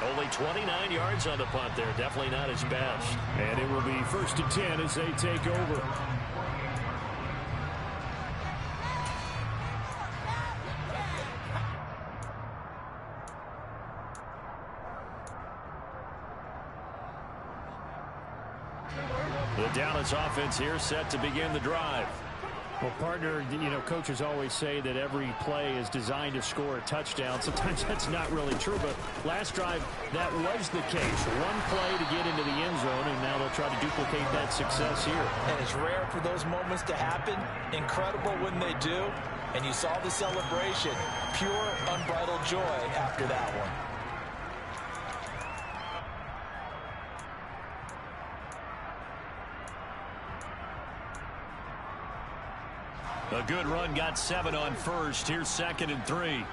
Only 29 yards on the punt there. Definitely not his best. And it will be 1st and 10 as they take over. The Dallas offense here set to begin the drive. Well, partner, you know, coaches always say that every play is designed to score a touchdown. Sometimes that's not really true, but last drive, that was the case. One play to get into the end zone, and now they'll try to duplicate that success here. And it's rare for those moments to happen. Incredible when they do. And you saw the celebration. Pure, unbridled joy after that one. A good run got 7 on first. Here's 2nd and 3.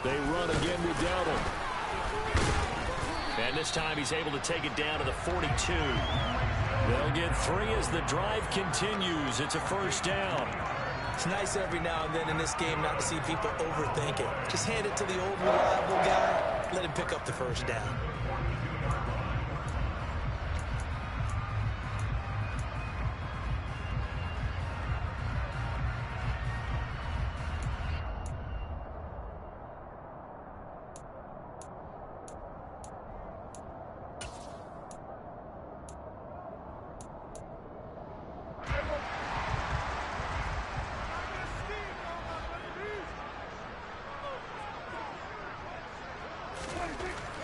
They run again with Dowdle. And this time he's able to take it down to the 42. They'll get 3 as the drive continues. It's a 1st down. It's nice every now and then in this game not to see people overthink it. Just hand it to the old reliable guy. Let him pick up the 1st down.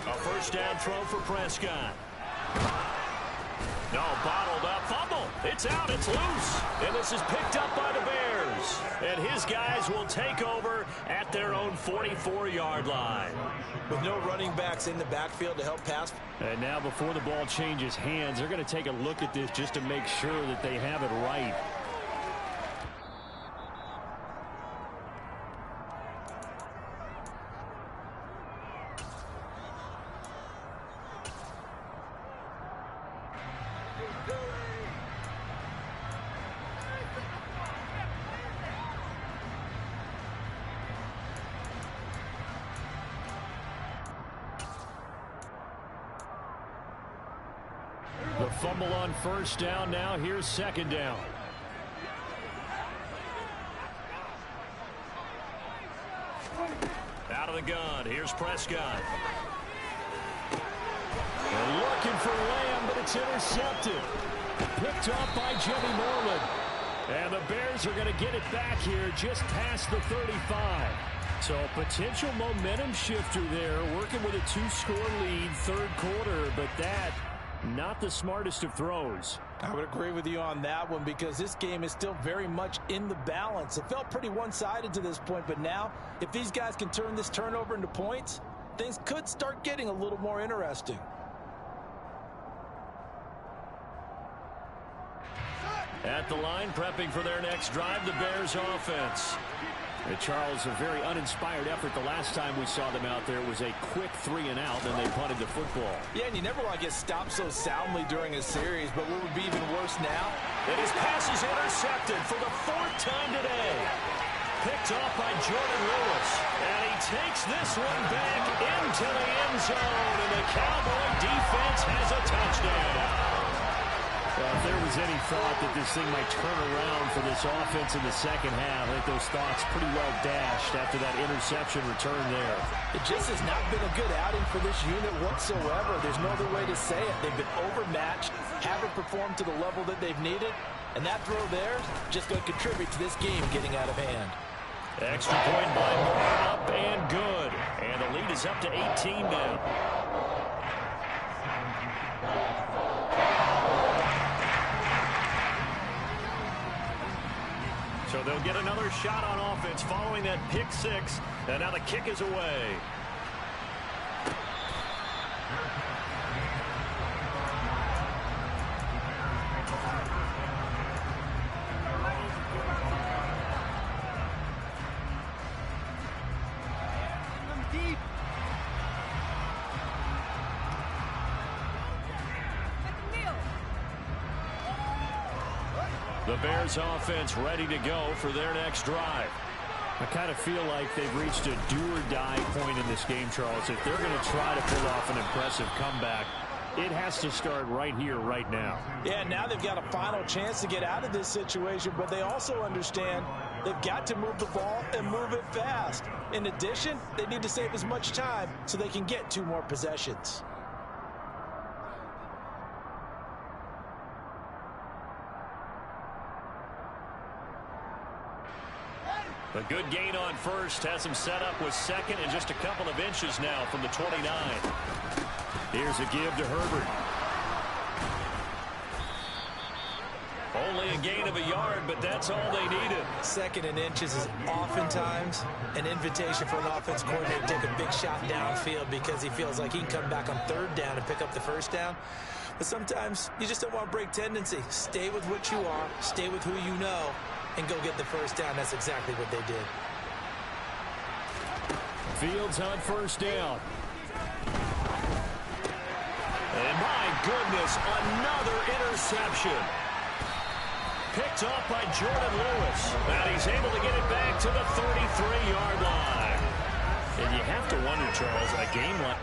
A 1st down throw for Prescott. No, bottled up. Fumble. It's out. It's loose. And this is picked up by the Bears. And his guys will take over at their own 44-yard line. With no running backs in the backfield to help pass. And now before the ball changes hands, they're going to take a look at this just to make sure that they have it right. The fumble on 1st down. Now here's 2nd down. Out of the gun. Here's Prescott. They're looking for Lamb, but it's intercepted. Picked off by Jimmy Moreland. And the Bears are going to get it back here just past the 35. So a potential momentum shifter there, working with a 2-score lead, 3rd quarter, but that not the smartest of throws. I would agree with you on that one because this game is still very much in the balance. It felt pretty one-sided to this point, but now if these guys can turn this turnover into points, things could start getting a little more interesting. At the line, prepping for their next drive, the Bears offense. Charles, a very uninspired effort. The last time we saw them out there was a quick 3 and out, and they punted the football. Yeah, and you never want to get stopped so soundly during a series, but what would be even worse now? And his pass is intercepted for the 4th time today. Picked off by Jordan Lewis. And he takes this one back into the end zone, and the Cowboy defense has a touchdown. Well, if there was any thought that this thing might turn around for this offense in the second half, I think those thoughts pretty well dashed after that interception return there. It just has not been a good outing for this unit whatsoever. There's no other way to say it. They've been overmatched, haven't performed to the level that they've needed, and that throw there just going to contribute to this game getting out of hand. Extra point by Moore, up and good. is up to 18 now. So they'll get another shot on offense following that pick six. And now the kick is away. The Bears offense ready to go for their next drive. I kind of feel like they've reached a do-or-die point in this game, Charles. If they're going to try to pull off an impressive comeback, it has to start right here, right now. Yeah, now they've got a final chance to get out of this situation, but they also understand they've got to move the ball and move it fast. In addition, they need to save as much time so they can get 2 more possessions. A good gain on first has him set up with second and just a couple of inches now from the 29. Here's a give to Herbert. Only a gain of a yard, but that's all they needed. Second and inches is oftentimes an invitation for an offense coordinator to take a big shot downfield because he feels like he can come back on 3rd down and pick up the 1st down. But sometimes you just don't want to break tendency. Stay with what you are, stay with who you know, and go get the 1st down. That's exactly what they did. Fields on 1st down. And my goodness, another interception. Picked off by Jordan Lewis. And he's able to get it back to the 33-yard line. And you have to wonder, Charles, a game like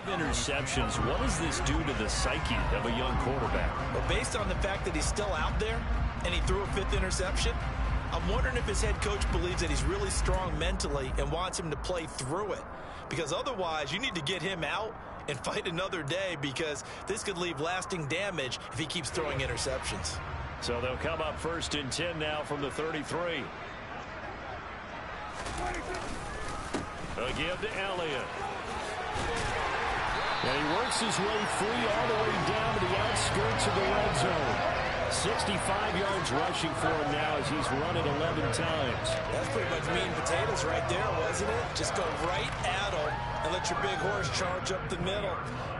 interceptions. What does this do to the psyche of a young quarterback? Well, based on the fact that he's still out there and he threw a 5th interception, I'm wondering if his head coach believes that he's really strong mentally and wants him to play through it. Because otherwise, you need to get him out and fight another day because this could leave lasting damage if he keeps throwing interceptions. So they'll come up 1st and 10 now from the 33. A give to Elliott. And he works his way free all the way down to the outskirts of the red zone. 65 yards rushing for him now as he's run it 11 times. That's pretty much meat and potatoes right there, wasn't it? Just go right at him and let your big horse charge up the middle.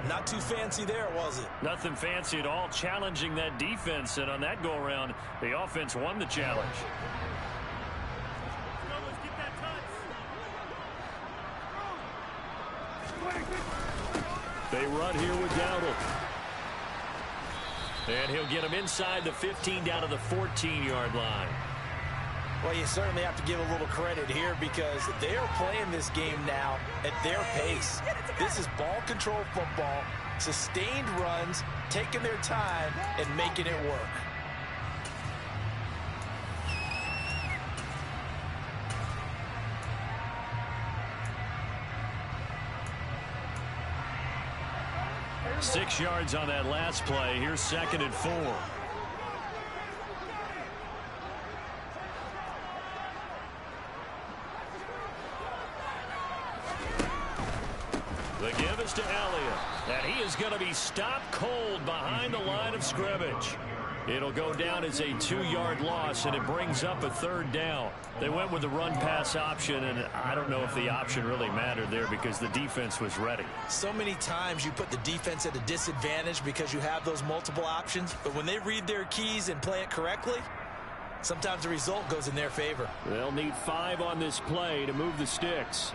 Not too fancy there, was it? Nothing fancy at all, challenging that defense. And on that go-around, the offense won the challenge. They run here with Dowdle. And he'll get him inside the 15 down to the 14-yard line. Well, you certainly have to give a little credit here because they are playing this game now at their pace. This is ball control football, sustained runs, taking their time, and making it work. Six yards on that last play. Here's 2nd and 4. The give is to Elliott. And he is going to be stopped cold behind the line of scrimmage. It'll go down as a 2-yard loss, and it brings up a 3rd down. They went with the run-pass option, and I don't know if the option really mattered there because the defense was ready. So many times you put the defense at a disadvantage because you have those multiple options, but when they read their keys and play it correctly, sometimes the result goes in their favor. They'll need 5 on this play to move the sticks.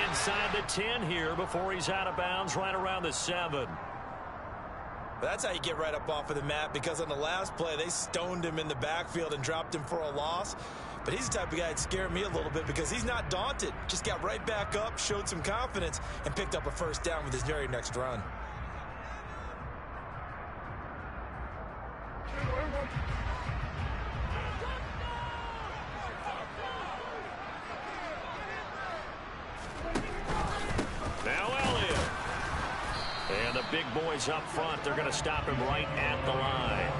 Inside the 10 here before he's out of bounds right around the 7. That's how you get right up off of the mat, because on the last play, they stoned him in the backfield and dropped him for a loss. But he's the type of guy that scared me a little bit because he's not daunted. Just got right back up, showed some confidence, and picked up a first down with his very next run. And the big boys up front, they're going to stop him right at the line.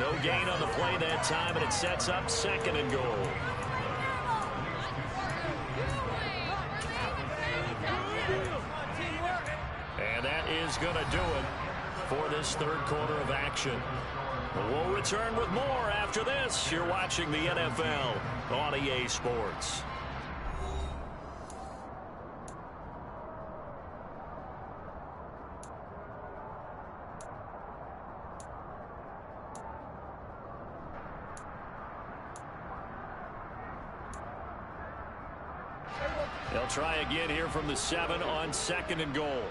No gain on the play that time, and it sets up 2nd and goal. And that is going to do it for this 3rd quarter of action. We'll return with more after this. You're watching the NFL on EA Sports. They'll try again here from the 7 on 2nd and goal.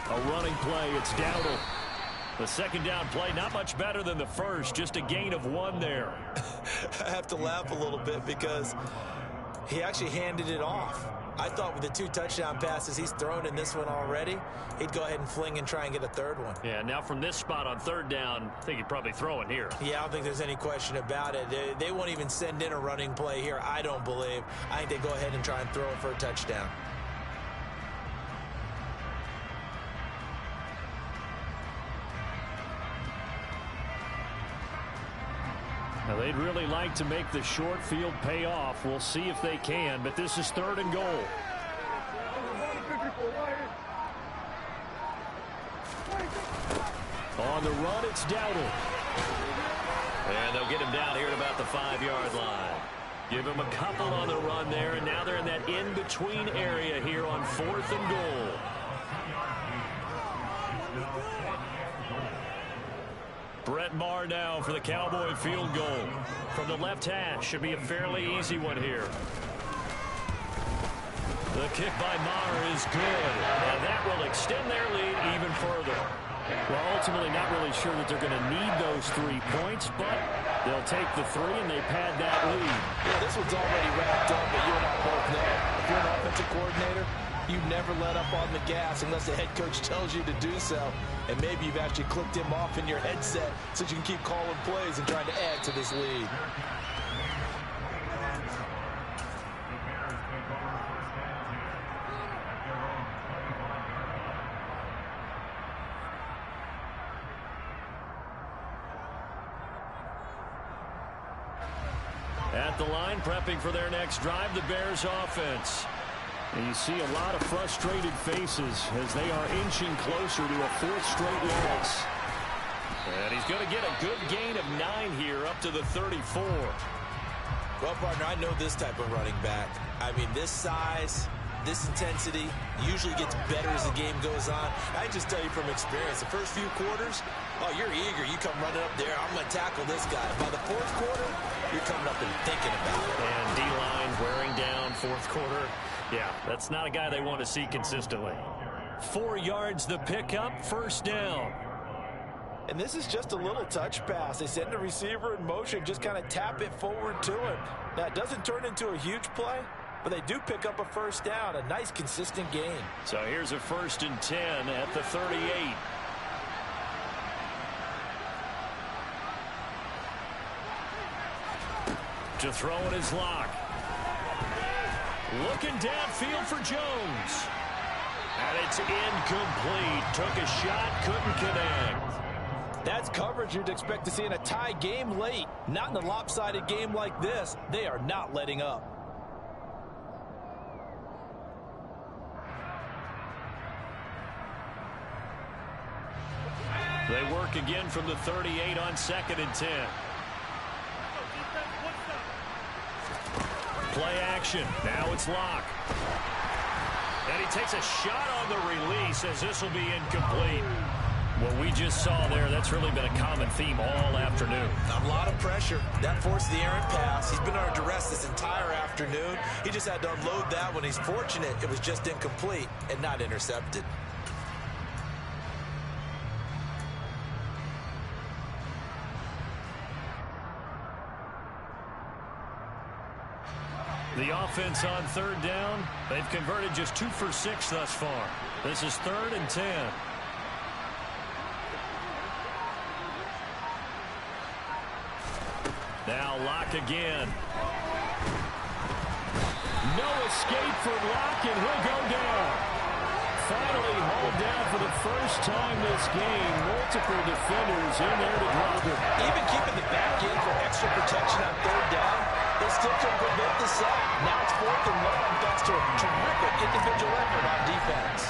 A running play. It's Dowdle. The 2nd down play, not much better than the first. Just a gain of 1 there. I have to laugh a little bit because he actually handed it off. I thought with the 2 touchdown passes he's thrown in this one already, he'd go ahead and fling and try and get a 3rd one. Yeah, now from this spot on 3rd down, I think he'd probably throw it here. Yeah, I don't think there's any question about it. They won't even send in a running play here, I don't believe. I think they go ahead and try and throw it for a touchdown. Now, they'd really like to make the short field pay off. We'll see if they can, but this is 3rd and goal. On the run, it's Dowdle. And they'll get him down here at about the 5-yard line. Give him a couple on the run there, and now they're in that in-between area here on 4th and goal. Brett Maher now for the Cowboy field goal. From the left hash, should be a fairly easy one here. The kick by Maher is good, and that will extend their lead even further. Well, ultimately not really sure that they're going to need those 3 points, but they'll take the 3 and they pad that lead. Yeah, this one's already wrapped up, but you and I both know if you're an offensive coordinator, you never let up on the gas unless the head coach tells you to do so. And maybe you've actually clicked him off in your headset so you can keep calling plays and trying to add to this lead. At the line, prepping for their next drive, the Bears offense. And you see a lot of frustrated faces as they are inching closer to a 4th straight loss. And he's going to get a good gain of 9 here up to the 34. Well, partner, I know this type of running back. I mean, this size, this intensity usually gets better as the game goes on. I just tell you from experience, the first few quarters, oh, you're eager. You come running up there, I'm going to tackle this guy. By the 4th quarter, you're coming up and thinking about it. And D-line wearing down 4th quarter. Yeah, that's not a guy they want to see consistently. 4 yards the pickup, 1st down. And this is just a little touch pass. They send the receiver in motion, just kind of tap it forward to him. Now, it doesn't turn into a huge play, but they do pick up a 1st down, a nice, consistent gain. So here's a 1st and 10 at the 38. To throw it is Locke. Looking downfield for Jones. And it's incomplete. Took a shot, couldn't connect. That's coverage you'd expect to see in a tie game late. Not in a lopsided game like this. They are not letting up. They work again from the 38 on 2nd and 10. Play action. Now it's Locke. And he takes a shot on the release as this will be incomplete. What we just saw there, that's really been a common theme all afternoon. A lot of pressure. That forced the errant pass. He's been under duress this entire afternoon. afternoon. He just had to unload that one. He's fortunate it was just incomplete and not intercepted. The offense on third down, they've converted just 2 for 6 thus far. This is 3rd and 10. Now Locke again. No escape for Locke, and he'll go down. Finally hauled down for the first time this game. Multiple defenders in there to drop him. Even keeping the back in for extra protection on third down, they still couldn't prevent the sack. Now it's 4th and 1 thanks to a terrific individual effort on defense.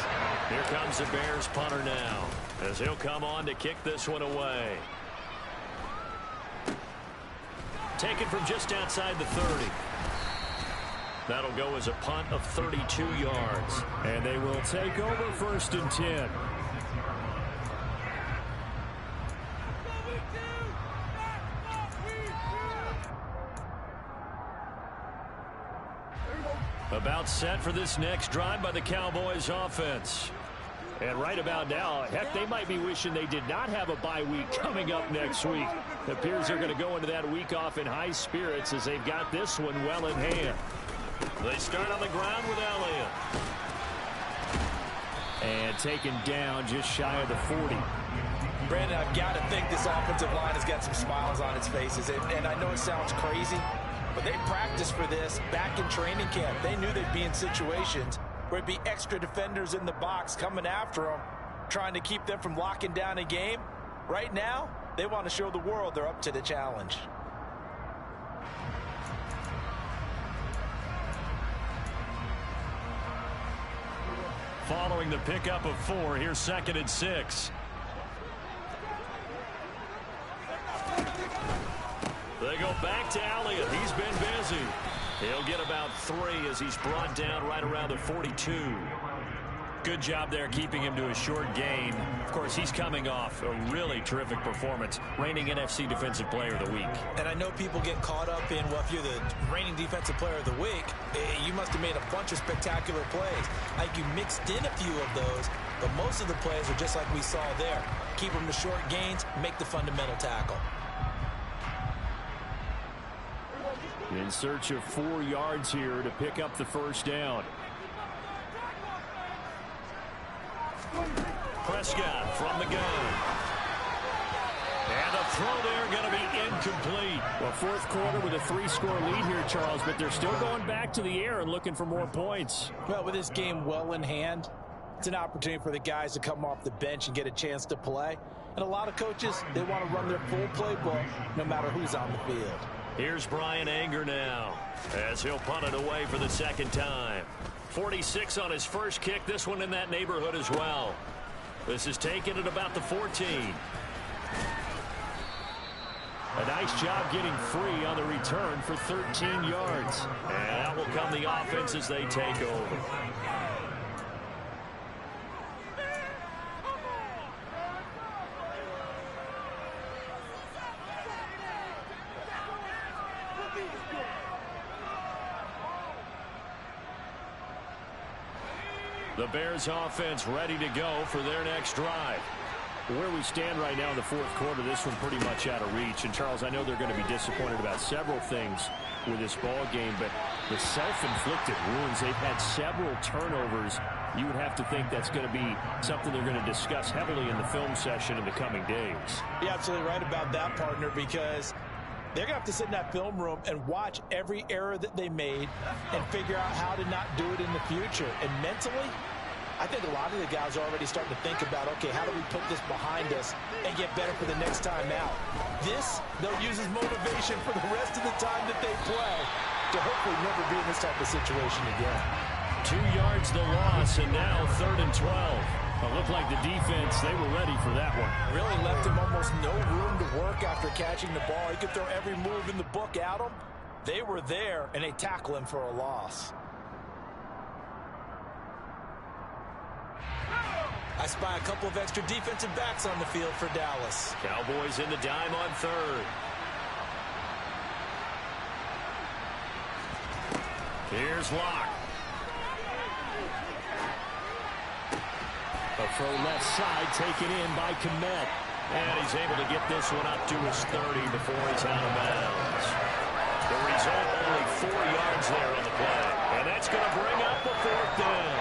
Here comes the Bears punter now, as he'll come on to kick this one away. Taken from just outside the 30. That'll go as a punt of 32 yards. And they will take over 1st and 10. About set for this next drive by the Cowboys offense. And right about now, heck, they might be wishing they did not have a bye week coming up next week. It appears they're going to go into that week off in high spirits as they've got this one well in hand. They start on the ground with Elliott. And taken down just shy of the 40. Brandon, I've got to think this offensive line has got some smiles on its faces. And I know it sounds crazy, but they practiced for this back in training camp. They knew they'd be in situations where it'd be extra defenders in the box coming after them, trying to keep them from locking down a game. Right now, they want to show the world they're up to the challenge. Following the pickup of 4, here's 2nd and 6. They go back to Elliott. He's been busy. He'll get about 3 as he's brought down right around the 42. Good job there keeping him to a short gain. Of course, he's coming off a really terrific performance, reigning NFC Defensive Player of the Week. And I know people get caught up in, well, if you're the reigning Defensive Player of the Week, you must have made a bunch of spectacular plays. I think you mixed in a few of those, but most of the plays are just like we saw there. Keep them to short gains, make the fundamental tackle. In search of 4 yards here to pick up the first down. Prescott from the gun. And the throw there going to be incomplete. Well, 4th quarter with a 3-score lead here, Charles, but they're still going back to the air and looking for more points. Well, with this game well in hand, it's an opportunity for the guys to come off the bench and get a chance to play. And a lot of coaches, they want to run their full playbook no matter who's on the field. Here's Brian Anger now as he'll punt it away for the 2nd time. 46 on his first kick. This one in that neighborhood as well. This is taken at about the 14. A nice job getting free on the return for 13 yards. And out will come the offense as they take over. The Bears offense ready to go for their next drive. Where we stand right now in the 4th quarter, this one pretty much out of reach. And, Charles, I know they're going to be disappointed about several things with this ball game, but the self-inflicted wounds, they've had several turnovers. You would have to think that's going to be something they're going to discuss heavily in the film session in the coming days. You're absolutely right about that, partner, because they're going to have to sit in that film room and watch every error that they made and figure out how to not do it in the future. And mentally, I think a lot of the guys are already starting to think about, okay, how do we put this behind us and get better for the next time out? This, they'll use as motivation for the rest of the time that they play to hopefully never be in this type of situation again. 2 yards the loss, and now 3rd and 12. It looked like the defense, they were ready for that one. Really left him almost no room to work after catching the ball. He could throw every move in the book at him. They were there, and they tackle him for a loss. I spy a couple of extra defensive backs on the field for Dallas. Cowboys in the dime on 3rd. Here's Locke. A throw left side taken in by Kmet. And he's able to get this one up to his 30 before he's out of bounds. The result, only 4 yards there on the play. And that's going to bring up a 4th down.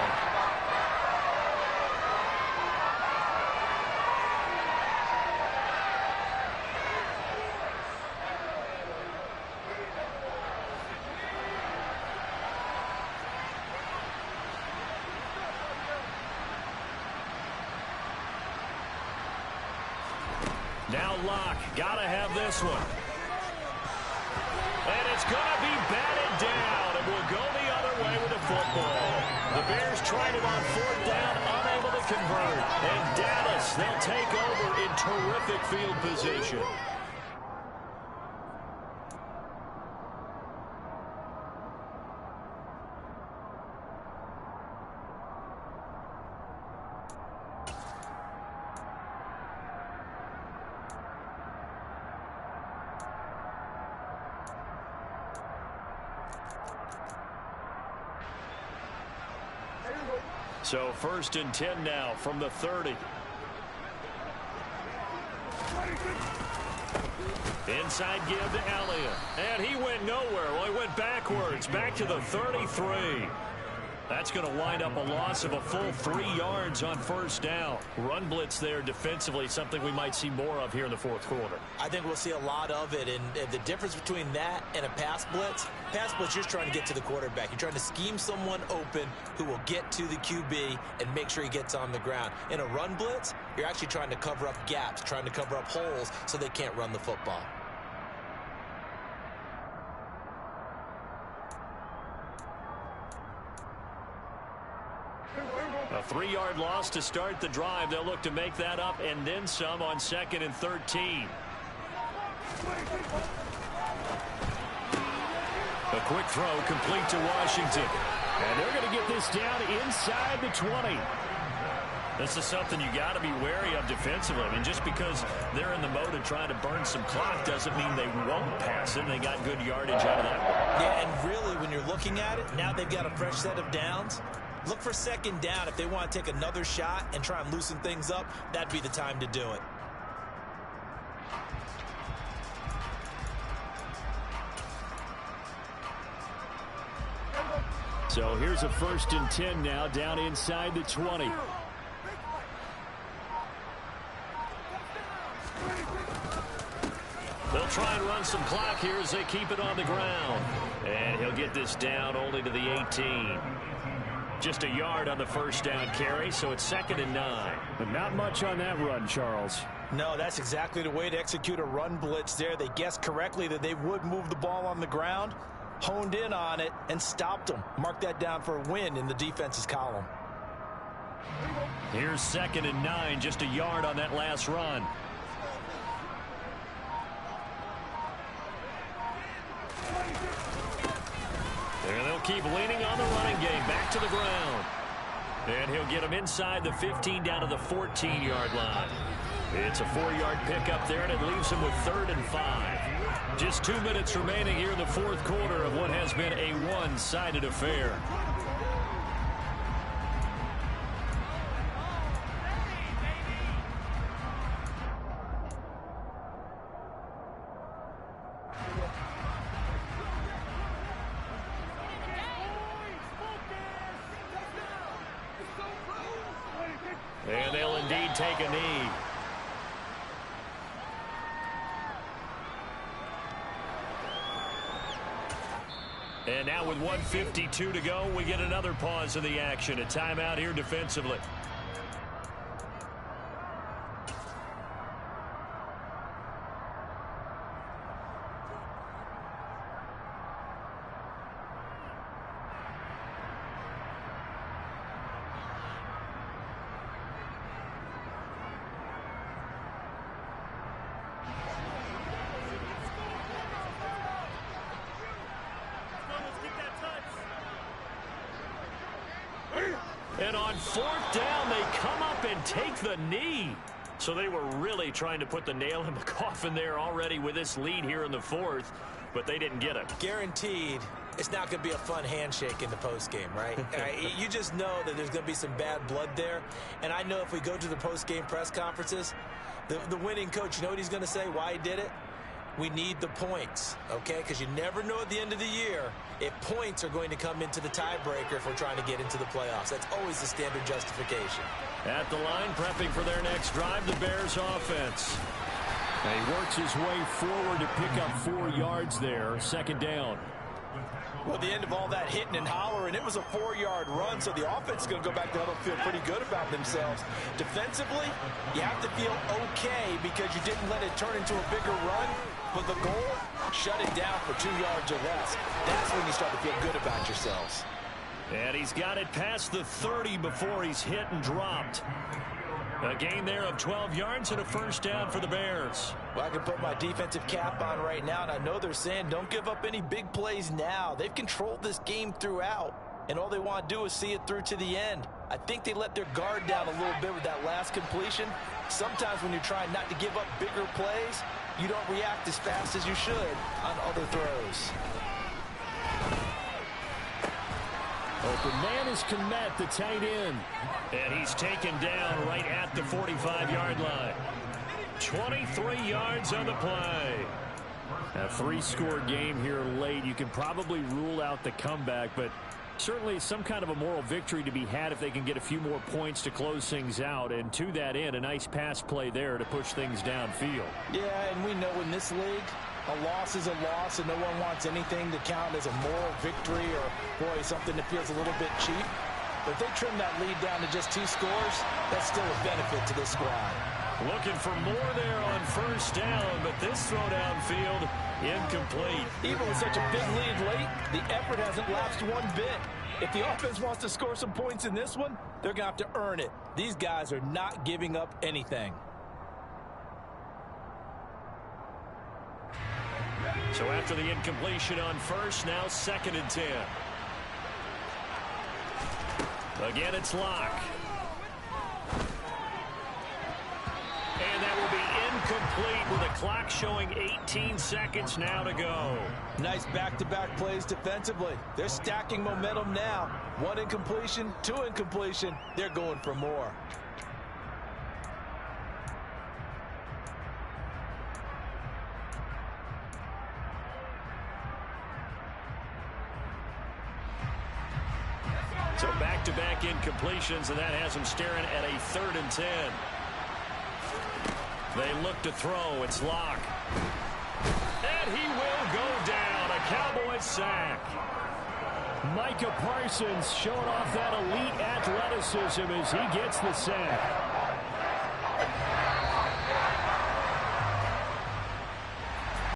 Now Locke, gotta have this one. And it's gonna be batted down, and we'll go the other way with the football. The Bears tried it on 4th down, unable to convert. And Dallas, they'll take over in terrific field position. So 1st and 10 now from the 30. Inside give to Elliott. And he went nowhere. Well, he went backwards. Back to the 33. That's going to wind up a loss of a full 3 yards on 1st down. Run blitz there defensively, something we might see more of here in the 4th quarter. I think we'll see a lot of it. And the difference between that and a pass blitz, you're just trying to get to the quarterback. You're trying to scheme someone open who will get to the QB and make sure he gets on the ground. In a run blitz, you're actually trying to cover up gaps, trying to cover up holes so they can't run the football. A 3-yard loss to start the drive. They'll look to make that up and then some on 2nd and 13. A quick throw complete to Washington. And they're going to get this down inside the 20. This is something you got to be wary of defensively. I mean, just because they're in the mode of trying to burn some clock doesn't mean they won't pass it. They got good yardage out of that. Yeah, and really, when you're looking at it, now they've got a fresh set of downs. Look for 2nd down. If they want to take another shot and try and loosen things up, that'd be the time to do it. So here's a 1st and 10 now down inside the 20. They'll try and run some clock here as they keep it on the ground. And he'll get this down only to the 18. Just a yard on the 1st down carry, so it's 2nd and 9. But not much on that run, Charles. No, that's exactly the way to execute a run blitz there. They guessed correctly that they would move the ball on the ground, honed in on it, and stopped them. Mark that down for a win in the defense's column. Here's 2nd and 9, just a yard on that last run. And they'll keep leaning on the running game. Back to the ground. And he'll get him inside the 15 down to the 14-yard line. It's a 4-yard pickup there, and it leaves him with 3rd and 5. Just 2 minutes remaining here in the 4th quarter of what has been a one-sided affair. And they'll indeed take a knee. And now with 1:52 to go, we get another pause of the action. A timeout here defensively. And on 4th down, they come up and take the knee. So they were really trying to put the nail in the coffin there already with this lead here in the fourth, but they didn't get it. Guaranteed it's not going to be a fun handshake in the postgame, right? You just know that there's going to be some bad blood there. And I know if we go to the postgame press conferences, the winning coach, you know what he's going to say, why he did it? We need the points, okay? Because you never know at the end of the year if points are going to come into the tiebreaker if we're trying to get into the playoffs. That's always the standard justification. At the line, prepping for their next drive, the Bears offense. And he works his way forward to pick up 4 yards there, second down. Well, at the end of all that hitting and hollering, it was a 4-yard run, so the offense is going to go back to huddle and feel pretty good about themselves. Defensively, you have to feel okay because you didn't let it turn into a bigger run, but the goal, shut it down for 2 yards or less. That's when you start to feel good about yourselves. And he's got it past the 30 before he's hit and dropped. A gain there of 12 yards and a first down for the Bears. Well, I can put my defensive cap on right now, and I know they're saying don't give up any big plays now. They've controlled this game throughout, and all they want to do is see it through to the end. I think they let their guard down a little bit with that last completion. Sometimes when you're trying not to give up bigger plays, you don't react as fast as you should on other throws. Open man is Komet, the tight end. And he's taken down right at the 45-yard line. 23 yards on the play. A 3-score game here late. You can probably rule out the comeback, but certainly some kind of a moral victory to be had if they can get a few more points to close things out. And to that end, a nice pass play there to push things downfield. Yeah, and we know in this league, a loss is a loss, and no one wants anything to count as a moral victory or, boy, something that feels a little bit cheap. But if they trim that lead down to just 2 scores, that's still a benefit to this squad. Looking for more there on first down, but this throw downfield incomplete. Even with such a big lead late, the effort hasn't lapsed one bit. If the offense wants to score some points in this one, they're going to have to earn it. These guys are not giving up anything. So after the incompletion on first, now 2nd and 10. Again, it's Locke. And that will be incomplete with the clock showing 18 seconds now to go. Nice back-to-back plays defensively. They're stacking momentum now. 1 incompletion, 2 incompletion. They're going for more. So back-to-back incompletions, and that has them staring at a 3rd and 10. They look to throw. It's Locke. And he will go down. A Cowboys sack. Micah Parsons showing off that elite athleticism as he gets the sack.